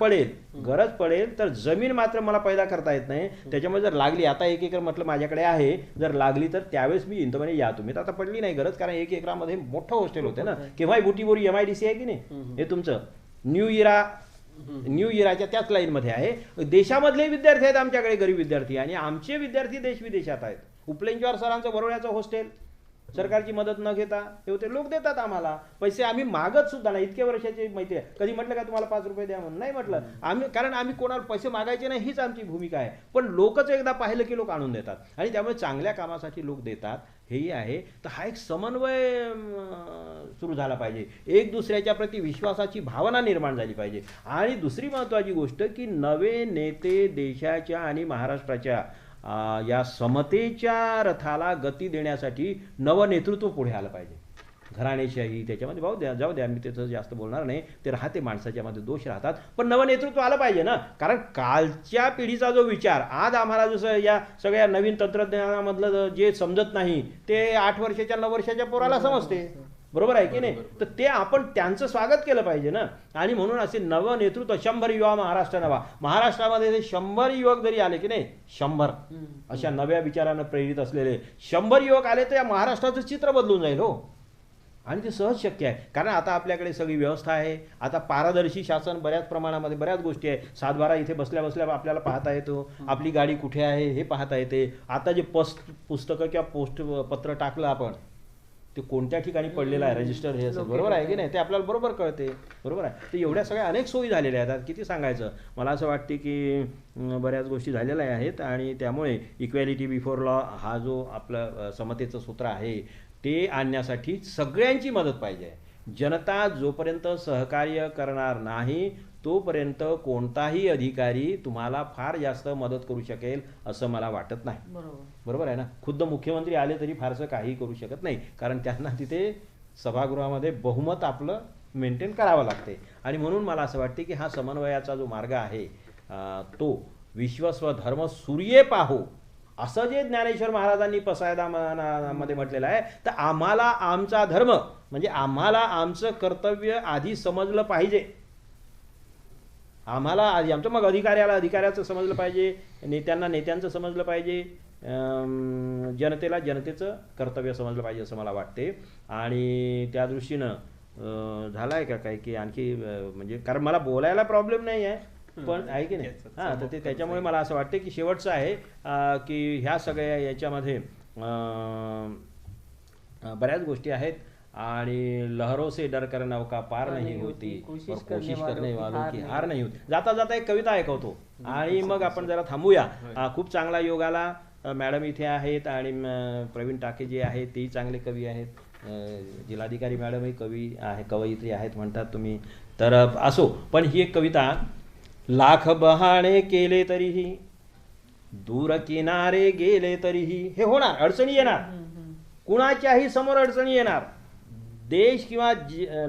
पडेल तर जमीन मात्र मला पैदा करता येत नाही. त्याच्यामुळे जर लागली, आता 1 एकर म्हटलं माझ्याकडे आहे, जर लागली तर त्यावेळेस मी येतो. म्हणे या तुम्ही. तर आता पडली नाही गरज, कारण 1 एकरामध्ये मोठं हॉस्टेल होते ना. केव्हाही बुटीबोरी MIDC आहे की नाही, हे तुमचं न्यू इराच्या त्याच लाईनमध्ये आहे. देशामधले विद्यार्थी आहेत आमच्याकडे, गरीब विद्यार्थी, आणि आमचे विद्यार्थी देश विदेशात आहेत. उपलेंजवार सरांचं बरोड्याचं हॉस्टेल सरकारची मदत न घेता हे होते. लोक देतात आम्हाला पैसे, आम्ही मागत सुद्धा नाही. इतक्या वर्षाची माहिती आहे, कधी म्हटलं का तुम्हाला 5 रुपये द्या म्हणून? नाही म्हटलं आम्ही, कारण आम्ही कोणाला पैसे मागायचे नाही, हीच आमची भूमिका आहे. पण लोकच एकदा पाहिलं की लोक आणून देतात, आणि त्यामुळे चांगल्या कामासाठी लोक देतात, हेही आहे. तर हा एक समन्वय सुरू झाला पाहिजे. एक दुसऱ्याच्या प्रति विश्वासाची भावना निर्माण झाली पाहिजे. आणि दुसरी महत्त्वाची गोष्ट की नवे नेते देशाच्या आणि महाराष्ट्राच्या या समतेच्या रथाला गती देण्यासाठी नवं नेतृत्व पुढे आलं पाहिजे. घराणेशाही त्याच्यामध्ये जाऊ द्या, मी त्याचं जास्त बोलणार नाही. ते राहते, माणसाच्या मध्ये दोष राहतात, पण नवं नेतृत्व आलं पाहिजे ना. कारण कालच्या पिढीचा जो विचार आज आम्हाला, जसं या सगळ्या नवीन तंत्रज्ञानामधलं जे समजत नाही ते 8 वर्षाच्या 9 वर्षाच्या पोराला समजते. बरोबर आहे की नाही? तर ते आपण त्यांचं स्वागत केलं पाहिजे ना. आणि म्हणून असे नवं नेतृत्व, 100 युवा महाराष्ट्र नवा. महाराष्ट्रामध्ये 100 युवक जरी आले की नाही, 100 अशा नव्या विचारानं प्रेरित असलेले 100 युवक आले तर या महाराष्ट्राचं चित्र बदलून जाईल हो. आणि ते सहज शक्य आहे, कारण आता आपल्याकडे सगळी व्यवस्था आहे. आता पारदर्शी शासन बऱ्याच प्रमाणामध्ये, बऱ्याच गोष्टी आहे. 7/12 इथे बसल्या बसल्या आपल्याला पाहता येतो, आपली गाडी कुठे आहे हे पाहता येते. आता जे पुस्तकं किंवा पोस्ट पत्र टाकलं आपण, ते कोणत्या ठिकाणी पडलेलं आहे, रजिस्टर हे असं, बरोबर आहे की नाही, ते आपल्याला बरोबर कळते. बरोबर आहे. तर एवढ्या सगळ्या अनेक सोयी झालेल्या आहेत. किती सांगायचं. मला असं वाटते की बऱ्याच गोष्टी झालेल्या आहेत. आणि त्यामुळे इक्वॅलिटी बिफोर लॉ हा जो आपलं समतेचं सूत्र आहे ते आणण्यासाठी सगळ्यांची मदत पाहिजे. जनता जोपर्यंत सहकार्य करणार नाही तोपर्यंत कोणताही अधिकारी तुम्हाला फार जास्त मदत करू शकेल असं मला वाटत नाही. बरोबर आहे ना. खुद्द मुख्यमंत्री आले तरी फारसं काही करू शकत नाही, कारण त्यांना तिथे सभागृहामध्ये बहुमत आपलं मेंटेन करावं लागते. आणि म्हणून मला असं वाटते की हा समन्वयाचा जो मार्ग आहे तो विश्वस्वधर्म सूर्ये पाहो असं जे ज्ञानेश्वर महाराजांनी पसायदामध्ये म्हटलेलं आहे. तर आम्हाला आमचा धर्म म्हणजे आम्हाला आमचं कर्तव्य आधी समजलं पाहिजे. आम्हाला आधी आमचं, मग अधिकाऱ्याचं समजलं पाहिजे, नेत्यांना नेत्यांचं समजलं पाहिजे, जनतेला जनतेचं कर्तव्य समजलं पाहिजे असं मला वाटते. आणि त्या दृष्टीनं झालं आहे का काय की आणखी, म्हणजे कारण मला बोलायला प्रॉब्लेम नाही आहे, पण आहे की नाही. हां, तर ते त्याच्यामुळे मला असं वाटते की शेवटचं आहे की ह्या सगळ्या याच्यामध्ये बऱ्याच गोष्टी आहेत. आणि लहरों से डर कर नौका पार नहीं होती, कोशिश करने वालों की हार नहीं होती. जाता जाता एक कविता ऐकवतो आणि मग आपण जरा थांबूया. खूप चांगला योग आला. मॅडम इथे आहेत आणि प्रवीण टाके जे आहेत तेही चांगले कवी आहेत. जिल्हाधिकारी मॅडमही कवी आहे, कवयित्री आहेत म्हणतात तुम्ही. तर असो, पण ही एक कविता. लाख बहाणे केले तरीही, दूर किनारे गेले तरीही, हे होणार, अडचणी येणार, कुणाच्याही समोर अडचणी येणार. देश किंवा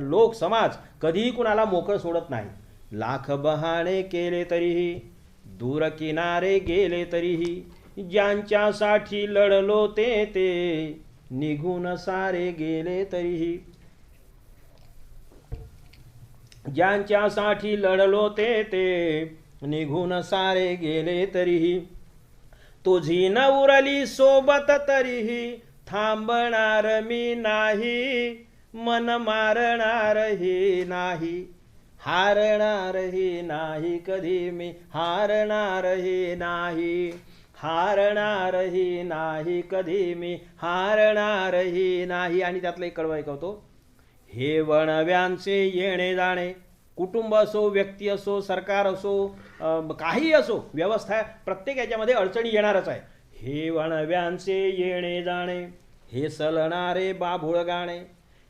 लोक समाज कधीही कुणाला मोकळं सोडत नाही. लाख बहाणे केले तरीही, दूर किनारे गेले तरीही, ज्यांच्यासाठी लढलो ते निघून सारे गेले तरीही, ज्यांच्यासाठी लढलो ते निघून सारे गेले तरीही, तुझी न उरली सोबत तरीही थांबणार मी नाही, मन मारणारही नाही, हारणारही नाही कधी मी, हारणारही नाही, हारणारही नाही कधी मी, हारणारही नाही. आणि त्यातलं एक कडवं ऐकवतो. हे वणव्यांचे येणे जाणे, कुटुंब असो, व्यक्ती असो, सरकार असो, काही असो, व्यवस्था, प्रत्येक याच्यामध्ये अडचणी येणारच आहे. हे वणव्यांचे येणे जाणे, हे सलणारे बाभुळ गाणे,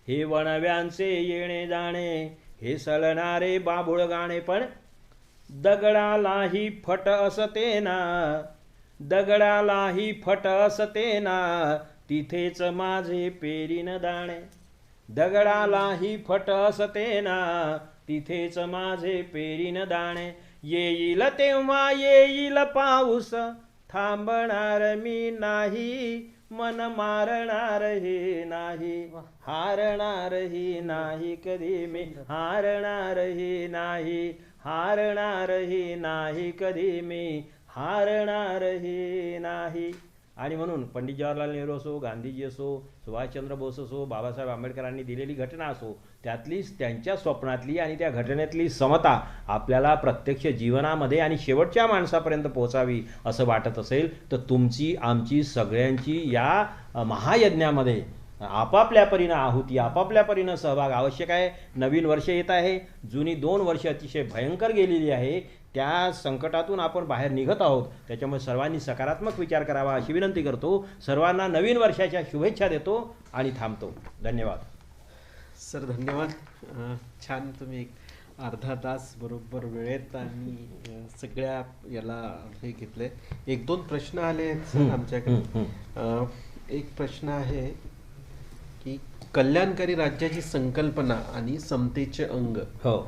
हे वणव्यांचे येणे जाणे, हे सलणारे बाभुळ गाणे, पण दगडालाही फट असते ना, दगडालाही फट असते ना, तिथेच माझे पेरीन दाणे, दगडालाही फट असते ना, तिथेच माझे पेरीन दाणे, येईल तेव्हा येईल पाऊस, थांबणार मी नाही, मन मारणार हे नाही, हारणार ही नाही कधी मी, हारणार ही नाही, हारणार ही नाही कधी मी, हारणार ही नाही. आणि म्हणून पंडित जवाहरलाल नेहरू असो, गांधीजी असो, सुभाषचंद्र बोस असो, बाबासाहेब आंबेडकरांनी दिलेली घटना असो, त्यातली त्यांच्या स्वप्नातली आणि त्या घटनेतली समता आपल्याला प्रत्यक्ष जीवनामध्ये आणि शेवटच्या माणसापर्यंत पोहोचावी असं वाटत असेल तर तुमची, आमची, सगळ्यांची या महायज्ञामध्ये आपापल्या परीनं आहुती, आपापल्या परीनं सहभाग आवश्यक आहे. नवीन वर्ष येत आहे, जुनी 2 वर्ष अतिशय भयंकर गेलेली आहे, त्या संकटातून आपण बाहेर निघत आहोत. त्याच्यामुळे सर्वांनी सकारात्मक विचार करावा अशी विनंती करतो. सर्वांना नवीन वर्षाच्या शुभेच्छा देतो आणि थांबतो. धन्यवाद सर, धन्यवाद. छान, तुम्ही एक अर्धा तास बरोबर वेळेत आणि सगळ्या याला हे घेतले. 1-2 प्रश्न आले आहेत सर आमच्याकडे. एक प्रश्न आहे की कल्याणकारी राज्याची संकल्पना आणि समतेचे अंग, हो,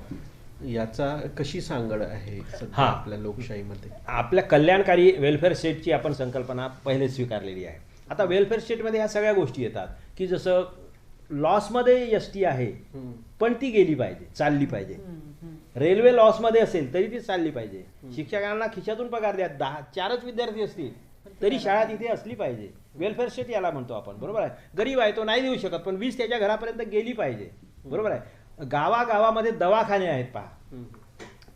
याचा कशी सांगड आहे सध्या आपल्या लोकशाहीमध्ये? आपल्या कल्याणकारी वेलफेअर स्टेटची आपण संकल्पना पहिले स्वीकारलेली आहे. आता वेलफेअर स्टेटमध्ये ह्या सगळ्या गोष्टी येतात की जसं लॉसमध्ये एसटी आहे पण ती गेली पाहिजे, चालली पाहिजे. रेल्वे लॉसमध्ये असेल तरी ती चालली पाहिजे. शिक्षकांना खिशातून पगार द्या, 4च विद्यार्थी असतील तरी शाळा तिथे असली पाहिजे. वेलफेअर स्टेट याला म्हणतो आपण, बरोबर आहे. गरीब आहे तो नाही देऊ शकत पण 20 त्याच्या घरापर्यंत गेली पाहिजे, बरोबर आहे. गावागावामध्ये दवाखाने आहेत, पहा,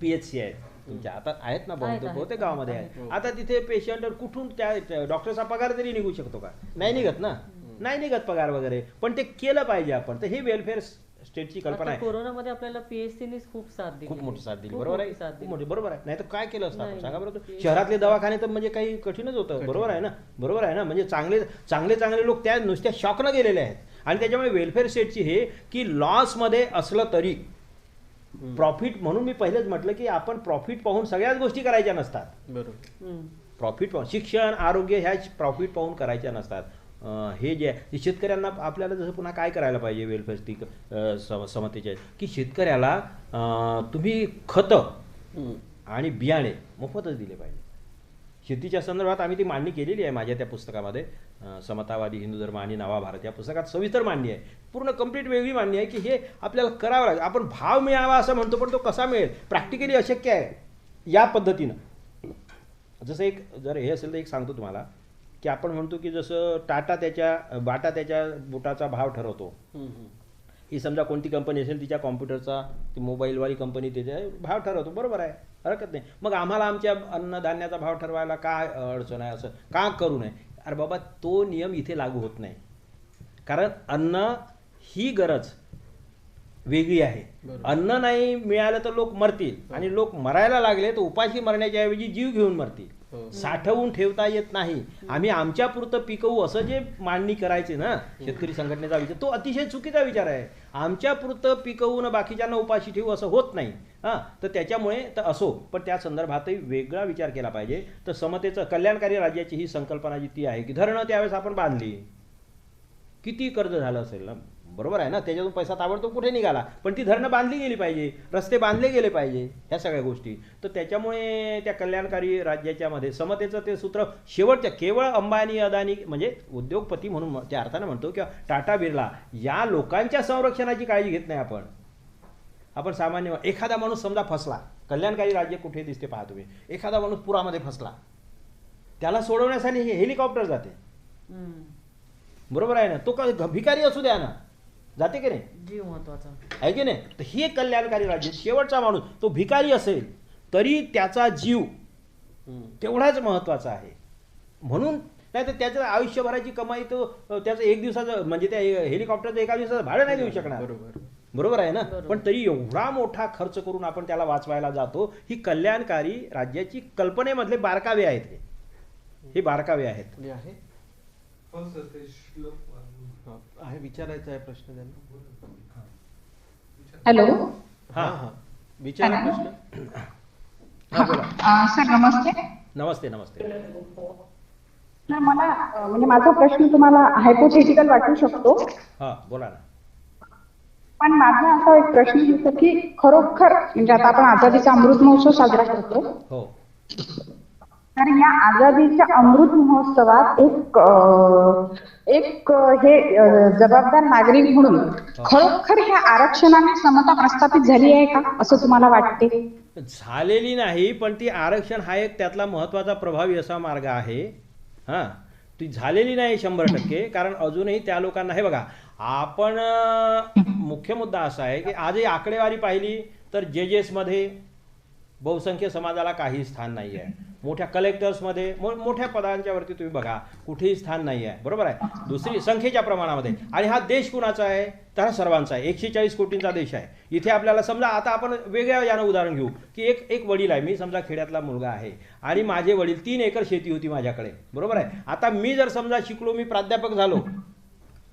PHC आहेत तुमच्या, आता आहेत ना, बहुतेक गावामध्ये आहेत. आता तिथे पेशंट कुठून त्या डॉक्टरचा पगार तरी निघू शकतो का? नाही निघत ना, नाही निघत पगार वगैरे, पण ते केलं पाहिजे आपण. तर ही वेलफेअर स्टेटची कल्पना आहे. कोरोनामध्ये आपल्याला PHCने खूप साथ दिली, खूप मोठी साथ दिली, बरोबर आहे, खूप मोठी, बरोबर आहे. नाही तर काय केलं असतं आपण सांगा बरोबर. शहरातले दवाखाने तर म्हणजे काही कठीणच होतं, बरोबर आहे ना, बरोबर आहे ना. म्हणजे चांगले चांगले चांगले लोक त्या नुसत्या शॉकनं गेलेले आहेत. आणि त्याच्यामुळे वेलफेअर स्टेटची हे की लॉसमध्ये असलं तरी प्रॉफिट, म्हणून मी पहिलेच म्हटलं की आपण प्रॉफिट पाहून सगळ्याच गोष्टी करायच्या नसतात, बरोबर. प्रॉफिट पाहून शिक्षण, आरोग्य ह्या प्रॉफिट पाहून करायच्या नसतात. हे जे आहे शेतकऱ्यांना आपल्याला जसं पुन्हा काय करायला पाहिजे वेलफेअर समतेचे, की शेतकऱ्याला तुम्ही खतं आणि बियाणे मोफतच दिले पाहिजे. शेतीच्या संदर्भात आम्ही ती मांडणी केलेली आहे माझ्या त्या पुस्तकामध्ये, समतावादी हिंदू धर्म आणि नवा भारत या पुस्तकात सविस्तर मांडणी आहे, पूर्ण कंप्लीट वेगळी मांडणी आहे की हे आपल्याला करावं लागेल. आपण भाव मिळावा असं म्हणतो पण तो कसा मिळेल, प्रॅक्टिकली अशक्य आहे या पद्धतीनं. जसं एक जर हे असेल तर एक सांगतो तुम्हाला की आपण म्हणतो की जसं बाटा त्याच्या बुटाचा भाव ठरवतो. ही समजा कोणती कंपनी असेल तिच्या कॉम्प्युटरचा, ती मोबाईलवाली कंपनी त्याचा भाव ठरवतो, बरोबर आहे, हरकत नाही. मग आम्हाला आमच्या अन्नधान्याचा भाव ठरवायला काय अडचण आहे, असं का करू नये? अरे बाबा, तो नियम इथे लागू होत नाही, कारण अन्न ही गरज वेगळी आहे. अन्न नाही मिळालं तर लोक मरतील आणि लोक मरायला लागले तर उपाशी मरण्याच्या ऐवजी जीव घेऊन मरतील. साठवून ठेवता येत नाही. आम्ही आमच्या पुरतं पिकवू असं जे मांडणी करायचे ना शेतकरी संघटनेचा विचार, तो अतिशय चुकीचा विचार आहे. आमच्या पुरतं पिकवून बाकीच्यांना उपाशी ठेवू असं होत नाही. तर त्याच्यामुळे तर असो, पण त्या संदर्भातही वेगळा विचार केला पाहिजे. तर समतेचं कल्याणकारी राज्याची ही संकल्पना जी ती आहे की धरणं त्यावेळेस आपण बांधली, किती कर्ज झालं असेल ना, बरोबर आहे ना, त्याच्यातून पैसा ताबडतोब कुठे निघाला, पण ती धरणं बांधली गेली पाहिजे, रस्ते बांधले गेले पाहिजे, ह्या सगळ्या गोष्टी. तर त्याच्यामुळे त्या कल्याणकारी राज्याच्या मध्ये समतेचं ते सूत्र शेवटच्या केवळ अंबानी अदानी म्हणजे उद्योगपती म्हणून त्या अर्थानं म्हणतो किंवा टाटा बिर्ला या लोकांच्या संरक्षणाची काळजी घेत नाही आपण सामान्य एखादा माणूस समजा फसला, कल्याणकारी राज्य कुठे दिसते पहा तुम्ही, एखादा माणूस पुरामध्ये फसला, त्याला सोडवण्यासाठी हेलिकॉप्टर जाते, बरोबर आहे ना, तो भिकारी असू द्या ना, जाते की नाही, जीव महत्वाचा आहे की नाही. तर हे कल्याणकारी राज्य, शेवटचा माणूस तो भिकारी असेल तरी त्याचा जीव तेवढाच महत्वाचा आहे. म्हणून नाही तर त्याच्या आयुष्यभराची कमाई तो त्याचं एक दिवसाचं म्हणजे त्या हेलिकॉप्टरचं एका दिवसाचं भाडं नाही देऊ शकणार, बरोबर आहे ना. पण तरी एवढा मोठा खर्च करून आपण त्याला वाचवायला जातो. ही कल्याणकारी राज्याची कल्पनेमधले बारकावे आहेत, हे बारकावे आहेत. आहे विचारायचा आहे प्रश्न त्यांना. हॅलो. हा विचारा प्रश्न. हा बोला. सर नमस्ते. नमस्ते नमस्ते. सर मला म्हणजे माझा प्रश्न तुम्हाला हायपोथेटिकल वाटू शकतो, हा बोला ना. पण माझा असा एक प्रश्न होता की खरोखर म्हणजे आता आपण आझादीचा अमृत महोत्सव साजरा करतो, हो, तर या आझादीच्या अमृत महोत्सवात एक हे जबाबदार नागरिक म्हणून खरोखर ह्या आरक्षणाने समता प्रस्थापित झाली आहे का असं तुम्हाला वाटते? झालेली नाही, पण ती आरक्षण हा एक त्यातला महत्वाचा प्रभावी असा मार्ग आहे. हां, ती झालेली नाही 100%, कारण अजूनही त्या लोकांना, हे बघा आपण मुख्य मुद्दा असा आहे की आजही आकडेवारी पाहिली तर जजेसमध्ये बहुसंख्य समाजाला काही स्थान नाही आहे, मोठ्या कलेक्टर्समध्ये मोठ्या पदांच्या वरती तुम्ही बघा कुठेही स्थान नाही आहे, बरोबर आहे. दुसरी संख्येच्या प्रमाणामध्ये. आणि हा देश कुणाचा आहे तर सर्वांचा आहे, 140 कोटींचा देश आहे. इथे आपल्याला समजा आता आपण वेगळ्या यानं उदाहरण घेऊ की एक वडील आहे, मी समजा खेड्यातला मुलगा आहे आणि माझे वडील 3 एकर शेती होती माझ्याकडे, बरोबर आहे. आता मी जर समजा शिकलो, मी प्राध्यापक झालो,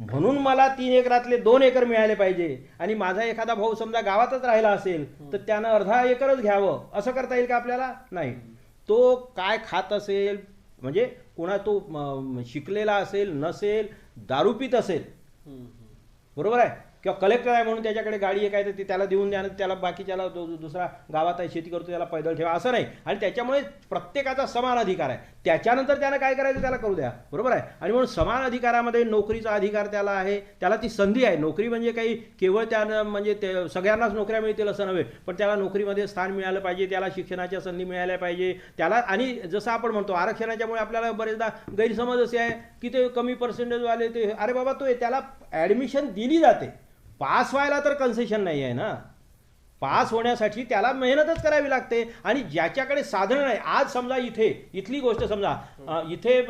म्हणून मला 3 एकरातले 2 एकर मिळाले पाहिजे आणि माझा एखादा भाऊ समजा गावातच राहिला असेल तर त्यानं अर्धा एकरच घ्यावं, असं करता येईल का आपल्याला? नाही. तो काय खात असेल, म्हणजे कोणा तो शिकलेला असेल नसेल, दारू पित असेल, बरोबर आहे, किंवा कलेक्टर आहे म्हणून त्याच्याकडे गाडी आहे काय तर ती त्याला देऊन द्या, त्याला बाकीच्याला दुसरा गावात आहे शेती करतो त्याला पैदल ठेवा, असं नाही. आणि त्याच्यामुळे प्रत्येकाचा समान अधिकार आहे. त्याच्यानंतर त्याला काय करायचं त्याला करू द्या, बरोबर आहे. आणि म्हणून समान अधिकारामध्ये नोकरीचा अधिकार त्याला आहे, त्याला ती संधी आहे. नोकरी म्हणजे काही केवळ त्यानं म्हणजे ते सगळ्यांनाच नोकऱ्या मिळतील असं नव्हे, पण त्याला नोकरीमध्ये स्थान मिळालं पाहिजे, त्याला शिक्षणाच्या संधी मिळाल्या पाहिजे त्याला. आणि जसं आपण म्हणतो आरक्षणाच्यामुळे आपल्याला बरेचदा गैरसमज असे आहे की ते कमी पर्सेंटेजवाले ते, अरे बाबा तो त्याला ॲडमिशन दिली जाते, पास व्हायला तर कन्सेशन नाही आहे ना. पास होण्यासाठी त्याला मेहनतच करावी लागते. आणि ज्याच्याकडे साधन नाही, आज समजा इथली गोष्ट समजा, इथे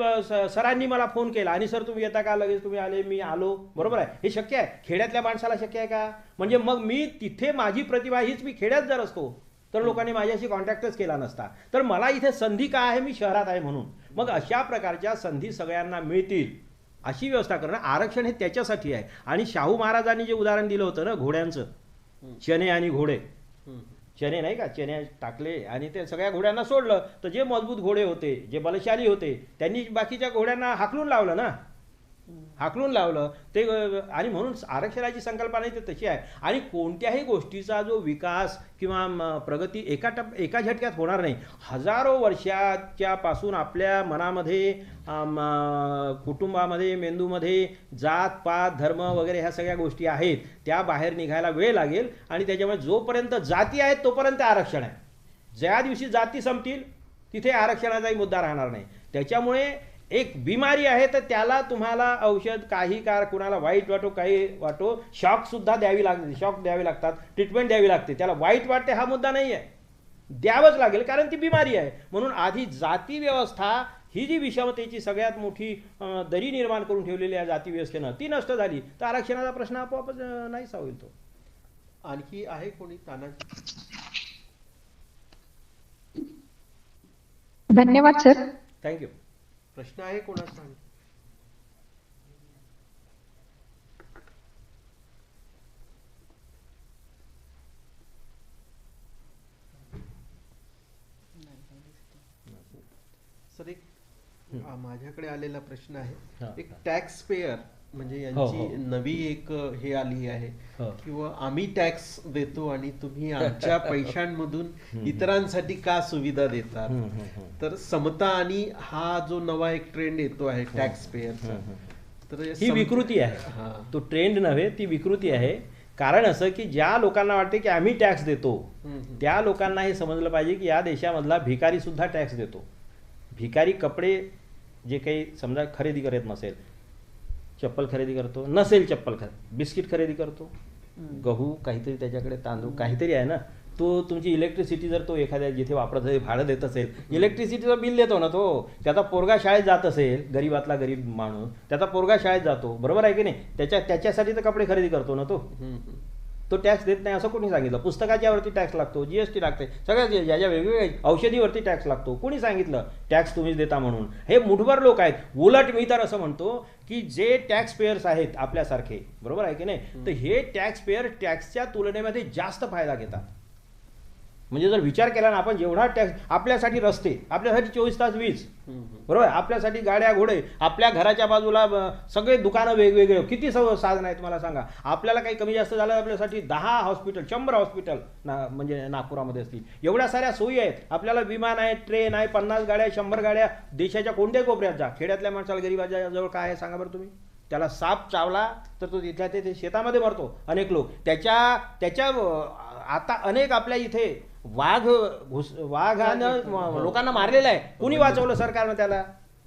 सरांनी मला फोन केला आणि सर तुम्ही येता का, लगेच तुम्ही आले, मी आलो, बरोबर आहे. हे शक्य आहे? खेड्यातल्या माणसाला शक्य आहे का? म्हणजे मग मी तिथे माझी प्रतिभा हीच मी खेड्यात जर असतो तर लोकांनी माझ्याशी कॉन्टॅक्टच केला नसता. तर मला इथे संधी काय आहे, मी शहरात आहे म्हणून. मग अशा प्रकारच्या संधी सगळ्यांना मिळतील अशी व्यवस्था करणं, आरक्षण हे त्याच्यासाठी आहे. आणि शाहू महाराजांनी जे उदाहरण दिलं होतं ना घोड्यांचं, चणे आणि घोडे, चणे नाही का, चणे टाकले आणि ते सगळ्या घोड्यांना सोडलं, तर जे मजबूत घोडे होते, जे बलशाली होते, त्यांनी बाकीच्या घोड्यांना हाकलून लावलं ना, हाकलून लावलं ते. आणि म्हणून आरक्षणाची संकल्पना ही तशी आहे. आणि कोणत्याही गोष्टीचा जो विकास किंवा प्रगती एका झटक्यात होणार नाही. हजारो वर्षाच्या पासून आपल्या मनामध्ये, कुटुंबामध्ये, मेंदूमध्ये जात पात धर्म वगैरे ह्या सगळ्या गोष्टी आहेत, त्या बाहेर निघायला वेळ लागेल. आणि त्याच्यामुळे जोपर्यंत जाती आहेत तोपर्यंत आरक्षण आहे. ज्या दिवशी जाती संपतील तिथे आरक्षणाचाही मुद्दा राहणार नाही. त्याच्यामुळे एक बिमारी आहे तर त्याला तुम्हाला औषध काही का कुणाला वाईट वाटो काही वाटो, शॉक द्यावी लागतात, ट्रीटमेंट द्यावी लागते. त्याला वाईट वाटते हा मुद्दा नाही आहे, द्यावंच लागेल कारण ती बिमारी आहे. म्हणून आधी जाती व्यवस्था ही जी विषमतेची सगळ्यात मोठी दरी निर्माण करून ठेवलेली आहे जाती व्यवस्थेनं, ती नष्ट झाली तर आरक्षणाचा प्रश्न आपोआपच नाहीसा होईल. तो आणखी आहे कोणी? तानाजी. धन्यवाद सर. थँक्यू. प्रश्न आहे कोणाचा? सर एक माझ्याकडे आलेला प्रश्न आहे. एक टॅक्स पेयर म्हणजे हो, यांची हो. नवी एक हे आली आहे हो. किंवा आम्ही टॅक्स देतो आणि तुम्ही आमच्या पैशांमधून इतरांसाठी का सुविधा देतात. तर समता आणि हा जो नवा एक ट्रेंड येतो आहे टॅक्स पेयरचा, तर ही विकृती आहे. तो ट्रेंड नव्हे, ती विकृती आहे. कारण असं की ज्या लोकांना वाटते की आम्ही टॅक्स देतो, त्या लोकांना हे समजलं पाहिजे की या देशामधला भिकारी सुद्धा टॅक्स देतो. भिकारी कपडे जे काही समजा खरेदी करत नसेल, चप्पल खरेदी करतो, नसेल चप्पल बिस्किट खरेदी करतो, गहू काहीतरी त्याच्याकडे, तांदूळ काहीतरी आहे ना, तो तुमची इलेक्ट्रिसिटी जर तो एखाद्या जिथे वापरत असेल भाडं देत असेल, इलेक्ट्रिसिटीचं बिल देतो ना तो, त्याचा पोरगा शाळेत जात असेल, गरीबातला गरीब माणूस त्याचा पोरगा शाळेत जातो, बरोबर आहे की नाही, त्याच्यासाठी तर कपडे खरेदी करतो ना तो टॅक्स देत नाही असं कोणी सांगितलं. पुस्तकाच्यावरती टॅक्स लागतो, जीएसटी लागते, सगळ्या ज्या वेगवेगळ्या औषधीवरती टॅक्स लागतो, कोणी सांगितलं टॅक्स तुम्हीच देता म्हणून. हे मुठभर लोक आहेत. उलट मी तर असं म्हणतो की जे टॅक्स पेयर्स आहेत आपल्यासारखे, बरोबर आहे की नाही, तर हे टॅक्स पेयर टॅक्सच्या तुलनेमध्ये जास्त फायदा घेतात. म्हणजे जर विचार केला ना आपण, जेवढा टॅक्स आपल्यासाठी, रस्ते आपल्यासाठी 24 तास वीज, बरोबर, आपल्यासाठी गाड्या घोडे, आपल्या घराच्या बाजूला सगळे दुकानं वेगवेगळे, किती साधन आहेत मला सांगा. आपल्याला काही कमी जास्त झालं आपल्यासाठी 10 हॉस्पिटल 100 हॉस्पिटल म्हणजे नागपुरामध्ये असतील, एवढ्या साऱ्या सोयी आहेत. आपल्याला विमान आहे, ट्रेन आहे, 50 गाड्या 100 गाड्या, देशाच्या कोणत्याही कोपऱ्यात जा. खेड्यातल्या माणसाला गरीबाच्या जवळ काय आहे सांगा बरं तुम्ही. त्याला साप चावला तर तो तिथल्या ते शेतामध्ये मरतो अनेक लोक. त्याच्या आता अनेक आपल्या इथे वाघानं लोकांना मारलेला आहे, कुणी वाचवलं? सरकारनं त्याला.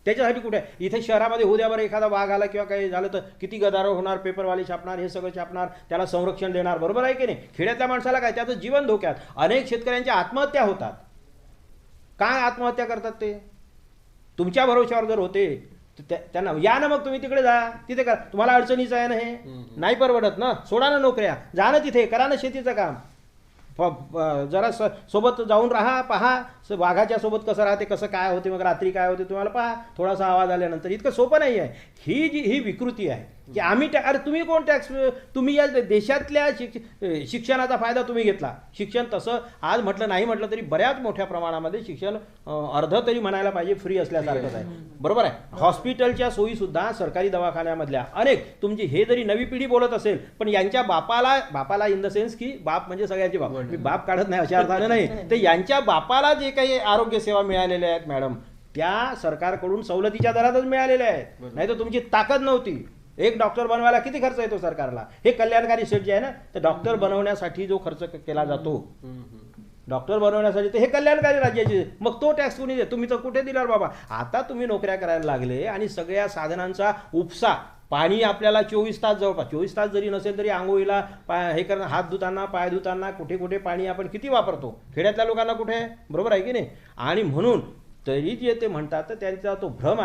त्याच्यासाठी कुठे इथे शहरामध्ये होऊ द्या बरं, एखादा वाघ आला किंवा काही झालं तर किती गदारोळ होणार, पेपरवाले छापणार, हे सगळं छापणार, त्याला संरक्षण देणार, बरोबर आहे की नाही. खेड्यातल्या माणसाला काय, त्याचं जीवन धोक्यात. अनेक शेतकऱ्यांच्या आत्महत्या होतात. काय आत्महत्या करतात ते? तुमच्या भरोश्यावर जर होते त्यांना या ना, मग तुम्ही तिकडे जा, तिथे करा. तुम्हाला अडचणीचं आहे ना, हे नाही परवडत ना, सोडा ना नोकऱ्या, जा ना तिथे, करा ना शेतीचं काम. जरा सोबत जाऊन राहा, पहा वाघाच्या सोबत कसं राहते, कसं काय होते, मग रात्री काय होते तुम्हाला पहा, थोडासा आवाज आल्यानंतर. इतकं सोपं नाही आहे. ही विकृती आहे की आम्ही अरे तुम्ही कोण टॅक्स, तुम्ही या देशातल्या शिक्षणाचा फायदा तुम्ही घेतला. शिक्षण तसं आज म्हटलं नाही म्हटलं तरी बऱ्याच मोठ्या प्रमाणामध्ये शिक्षण अर्ध तरी म्हणायला पाहिजे फ्री असल्यासारखंच आहे, बरोबर आहे. हॉस्पिटलच्या सोयी सुद्धा सरकारी दवाखान्यामधल्या अनेक, तुमची हे जरी नवी पिढी बोलत असेल, पण यांच्या बापाला इन द सेन्स की बाप म्हणजे सगळ्यांचे बाप, मी बाप काढत नाही अशा अर्थाने नाही, तर यांच्या बापाला जे काही आरोग्य सेवा मिळालेल्या आहेत मॅडम, त्या सरकारकडून सवलतीच्या दरातच मिळालेल्या आहेत. नाही तर तुमची ताकद नव्हती. एक डॉक्टर बनवायला किती खर्च येतो सरकारला? हे कल्याणकारी सेट जे आहे ना, तर डॉक्टर बनवण्यासाठी जो खर्च केला जातो, डॉक्टर बनवण्यासाठी, तर हे कल्याणकारी राज्याचे, मग तो टॅक्स कोणी दे? तुम्ही तर कुठे दिला बाबा. आता तुम्ही नोकऱ्या करायला लागले आणि सगळ्या साधनांचा उपसा, पाणी आपल्याला 24 तास, जवळपास 24 तास जरी नसेल तरी आंघोळीला हे करणं, हात धुताना, पाय धुताना, कुठे कुठे पाणी आपण किती वापरतो. खेड्यातल्या लोकांना कुठे, बरोबर आहे की नाही. आणि म्हणून तरी जे ते म्हणतात तर त्यांचा तो भ्रम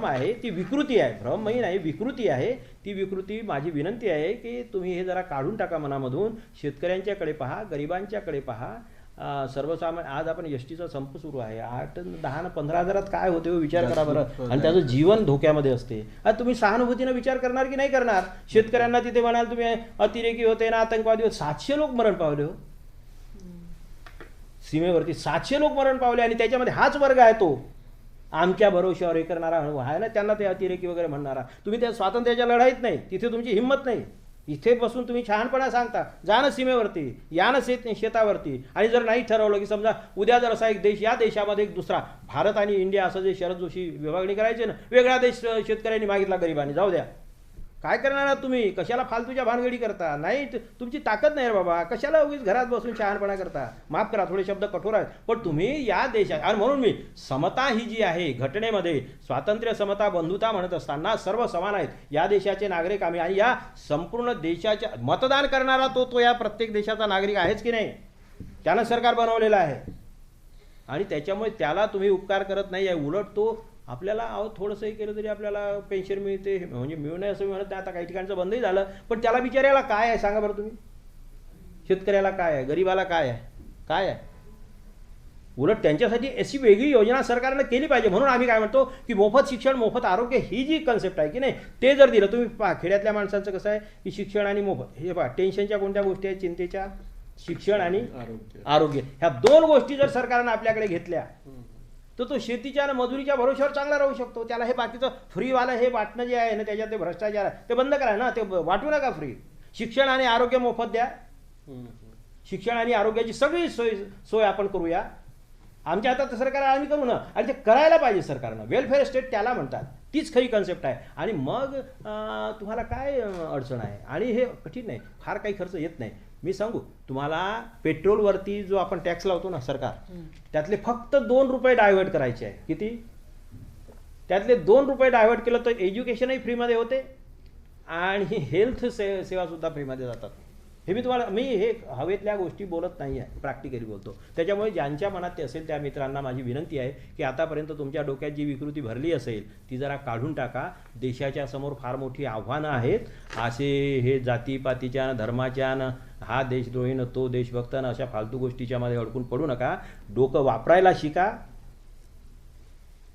आहे, ती विकृती आहे. भ्रमही नाही, विकृती आहे. ती विकृती, माझी विनंती आहे की तुम्ही हे जरा काढून टाका मनामधून. शेतकऱ्यांच्याकडे पहा, गरिबांच्याकडे पहा. सर्वसामान्य, आज आपण एसटीचा संप सुरू आहे, 8, 10 आणि 15 हजारात काय होते विचार करा बरं. आणि त्याचं जीवन धोक्यामध्ये असते. आता तुम्ही सहानुभूतीनं विचार करणार की नाही करणार? शेतकऱ्यांना तिथे म्हणाल तुम्ही अतिरेकी होते ना, आतंकवादी होते. 700 लोक मरण पावले हो सीमेवरती, 700 लोक मरण पावले. आणि त्याच्यामध्ये हाच वर्ग आहे तो आमच्या भरोश्यावर हे करणारा आहे ना, त्यांना ते अतिरेकी वगैरे म्हणणारा. तुम्ही त्या स्वातंत्र्याच्या लढाईत नाही, तिथे तुमची हिंमत नाही. इथे बसून तुम्ही छानपणा सांगता, जा ना सीमेवरती, या ना शेतावरती. आणि जर नाही ठरवलं की समजा उद्या जर असा एक देश, या देशामध्ये एक दुसरा भारत आणि इंडिया असं जे शरद जोशी विभागणी करायचे ना, वेगळा देश शेतकऱ्यांनी मागितला गरिबांनी, जाऊ द्या. काय करणार आहात तुम्ही? कशाला फालतूच्या भानगडी करता? नाही, तुमची ताकद नाही रे बाबा, कशाला उगीच घरात बसून शहाणपणा करता? माफ करा, थोडे शब्द कठोर आहेत, पण तुम्ही या देशात. आणि म्हणून मी समता ही जी आहे घटनेमध्ये, स्वातंत्र्य, समता, बंधुता म्हणत असताना सर्व समान आहेत. या देशाचे नागरिक आम्ही, आणि या संपूर्ण देशाच्या मतदान करणारा तो या प्रत्येक देशाचा नागरिक आहेच की नाही? त्यानं सरकार बनवलेलं आहे. आणि त्याच्यामुळे त्याला तुम्ही उपकार करत नाही आहे. उलट तो आपल्याला थोडंसंही केलं तरी आपल्याला पेन्शन मिळते, म्हणजे मिळू नये असं म्हणत नाही. आता काही ठिकाणचं बंदही झालं, पण त्याला बिचाऱ्याला काय आहे सांगा बरं तुम्ही? शेतकऱ्याला काय आहे, गरीबाला काय आहे? उलट त्यांच्यासाठी अशी वेगळी योजना सरकारनं केली पाहिजे. म्हणून आम्ही काय म्हणतो की मोफत शिक्षण, मोफत आरोग्य ही जी कन्सेप्ट आहे की नाही, ते जर दिलं तुम्ही पहा. खेड्यातल्या माणसांचं कसं आहे की शिक्षण आणि मोफत, हे पहा, टेन्शनच्या कोणत्या गोष्टी आहेत, चिंतेच्या, शिक्षण आणि आरोग्य. ह्या 2 गोष्टी जर सरकारनं आपल्याकडे घेतल्या तर तो शेतीच्या आणि मजुरीच्या भरोश्यावर चांगला राहू शकतो. त्याला हे बाकीचं फ्रीवालं हे वाटणं जे आहे ना, त्याच्यात ते भ्रष्टाचार आहे ते बंद करा ना, ते वाटू नका फ्री. शिक्षण आणि आरोग्य मोफत द्या. शिक्षण आणि आरोग्याची सगळी सोय आपण करूया. आमच्या हातात सरकार आम्ही करू ना, आणि ते करायला पाहिजे सरकारनं. वेलफेअर स्टेट त्याला म्हणतात, तीच खरी कन्सेप्ट आहे. आणि मग तुम्हाला काय अडचण आहे, आणि हे कठीण नाही, फार काही खर्च येत नाही. मी सांगू तुम्हाला, पेट्रोलवरती जो आपण टॅक्स लावतो ना सरकार, त्यातले फक्त 2 रुपये डायव्हर्ट करायचे आहे. किती? त्यातले 2 रुपये डायव्हर्ट केलं तर एज्युकेशनही फ्रीमध्ये होते आणि हेल्थ सेवासुद्धा फ्रीमध्ये जातात. हे मी हे हवेतल्या गोष्टी बोलत नाही आहे, प्रॅक्टिकली बोलतो. त्याच्यामुळे ज्यांच्या मनात ते असेल त्या मित्रांना माझी विनंती आहे की आतापर्यंत तुमच्या डोक्यात जी विकृती भरली असेल ती जरा काढून टाका. देशाच्या समोर फार मोठी आव्हानं आहेत. असे हे जातीपातीच्या धर्माच्या हा देशद्रोही न तो देशभक्त न अशा फालतू गोष्टीच्या मध्ये अडकून पडू नका. डोकं वापरायला शिका.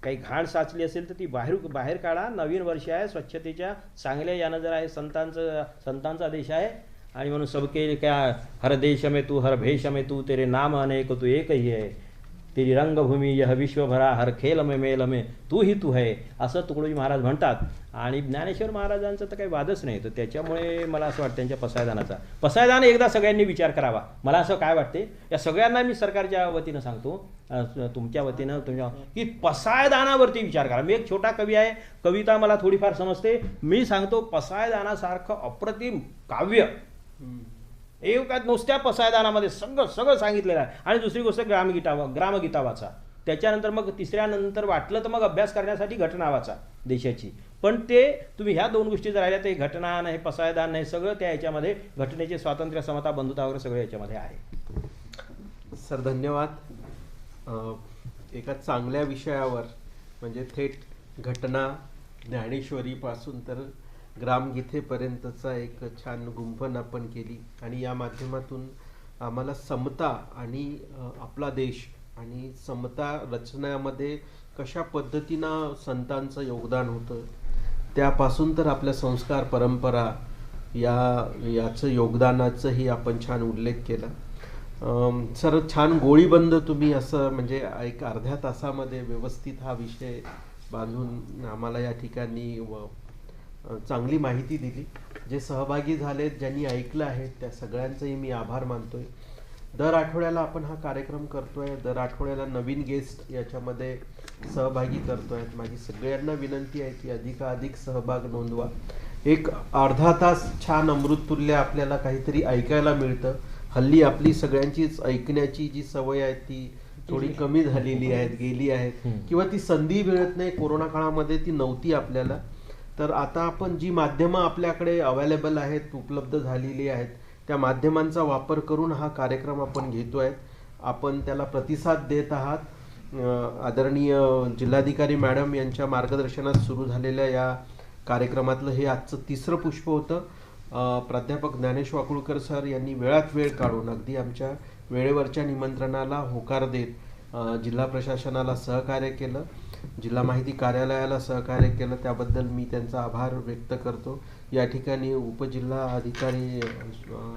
काही घाण साचली असेल तर ती बाहेर काढा. नवीन वर्ष आहे, स्वच्छतेच्या चांगल्या यानं जर आहे. संतांचा देश आहे, आणि म्हणून सबके क्या हर देश में तू, हर भेष में तू, तेरे नाम अनेक तू एक ही है, तेरी रंगभूमी यह विश्वभरा, हर खेल में मेल में तू ही तू है, असं तुकडोजी महाराज म्हणतात. आणि ज्ञानेश्वर महाराजांचं तर काही वादच नाही. तर त्याच्यामुळे मला असं वाटतं त्यांच्या पसायदान एकदा सगळ्यांनी विचार करावा. मला असं काय वाटते, या सगळ्यांना मी सरकारच्या वतीनं सांगतो, तुमच्या वतीनं की पसायदानावरती विचार करा. मी एक छोटा कवी आहे, कविता मला थोडीफार समजते. मी सांगतो पसायदानासारखं अप्रतिम काव्य एकाच नुसत्या पसायदानामध्ये सगळं सांगितलेलं आहे. आणि दुसरी गोष्ट ग्रामगीता वाचा. त्याच्यानंतर मग तिसऱ्यानंतर वाटलं तर मग अभ्यास करण्यासाठी घटना वाचा देशाची. पण ते तुम्ही ह्या 2 गोष्टी जर राहिल्या, ते घटना नाही, पसायदान नाही, सगळं त्या याच्यामध्ये घटनेचे स्वातंत्र्य, समता, बंधुता वगैरे सगळं याच्यामध्ये आहे. सर धन्यवाद. एका चांगल्या विषयावर म्हणजे थेट घटना ज्ञानेश्वरीपासून तर ग्रामगीतेपर्यंतचा एक छान गुंफण आपण केली. आणि या माध्यमातून आम्हाला समता आणि आपला देश आणि समता रचण्यामध्ये कशा पद्धतीनं संतांचं योगदान होतं, त्यापासून तर आपल्या संस्कार परंपरा याचं योगदानाचंही आपण छान उल्लेख केला. सर छान गोळीबंद तुम्ही असं म्हणजे एक अर्ध्या तासामध्ये व्यवस्थित हा विषय बांधून आम्हाला या ठिकाणी चांगली माहिती दिली. जे सहभागी झालेत, ज्यांनी ऐकलं आहे, त्या सगळ्यांचंही मी आभार मानतोय. दर आठवड्याला आपण हा कार्यक्रम करतोय, दर आठवड्याला नवीन गेस्ट याच्यामध्ये सहभागी करतोय. माझी सगळ्यांना विनंती आहे की अधिकाधिक सहभाग नोंदवा. एक अर्धा तास छान अमृततुल्य आपल्याला काहीतरी ऐकायला मिळतं. हल्ली आपली सगळ्यांचीच ऐकण्याची जी सवय आहे ती थोडी कमी झालेली आहे, गेली आहे, किंवा ती संधी मिळत नाही. कोरोना काळामध्ये ती नव्हती आपल्याला. तर आता आपण जी माध्यमं आपल्याकडे अवेलेबल आहेत, उपलब्ध झालेली आहेत, त्या माध्यमांचा वापर करून हा कार्यक्रम आपण घेतोय. आपण त्याला प्रतिसाद देत आहात. आदरणीय जिल्हाधिकारी मॅडम यांच्या मार्गदर्शनात सुरू झालेल्या या कार्यक्रमातलं हे आजचं 3रं पुष्प होतं. प्राध्यापक ज्ञानेश वाकुळकर सर यांनी वेळात वेळ काढून अगदी आमच्या वेळेवरच्या निमंत्रणाला होकार देत जिल्हा प्रशासनाला सहकार्य केलं, जिल्हा माहिती कार्यालयाला सहकार्य केलं. त्याबद्दल मी त्यांचा आभार व्यक्त करतो. या ठिकाणी उपजिल्हा अधिकारी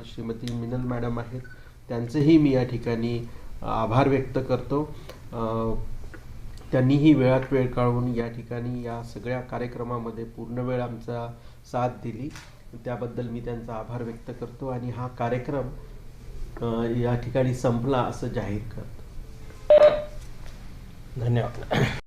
श्रीमती मिनल मॅडम आहेत, त्यांचेही मी या ठिकाणी आभार व्यक्त करतो. त्यांनीही वेळात वेळ काढून या ठिकाणी या सगळ्या कार्यक्रमामध्ये पूर्ण वेळ आमचा साथ दिली. त्याबद्दल मी त्यांचा आभार व्यक्त करतो आणि हा कार्यक्रम या ठिकाणी संपला असं जाहीर करतो. धन्यवाद.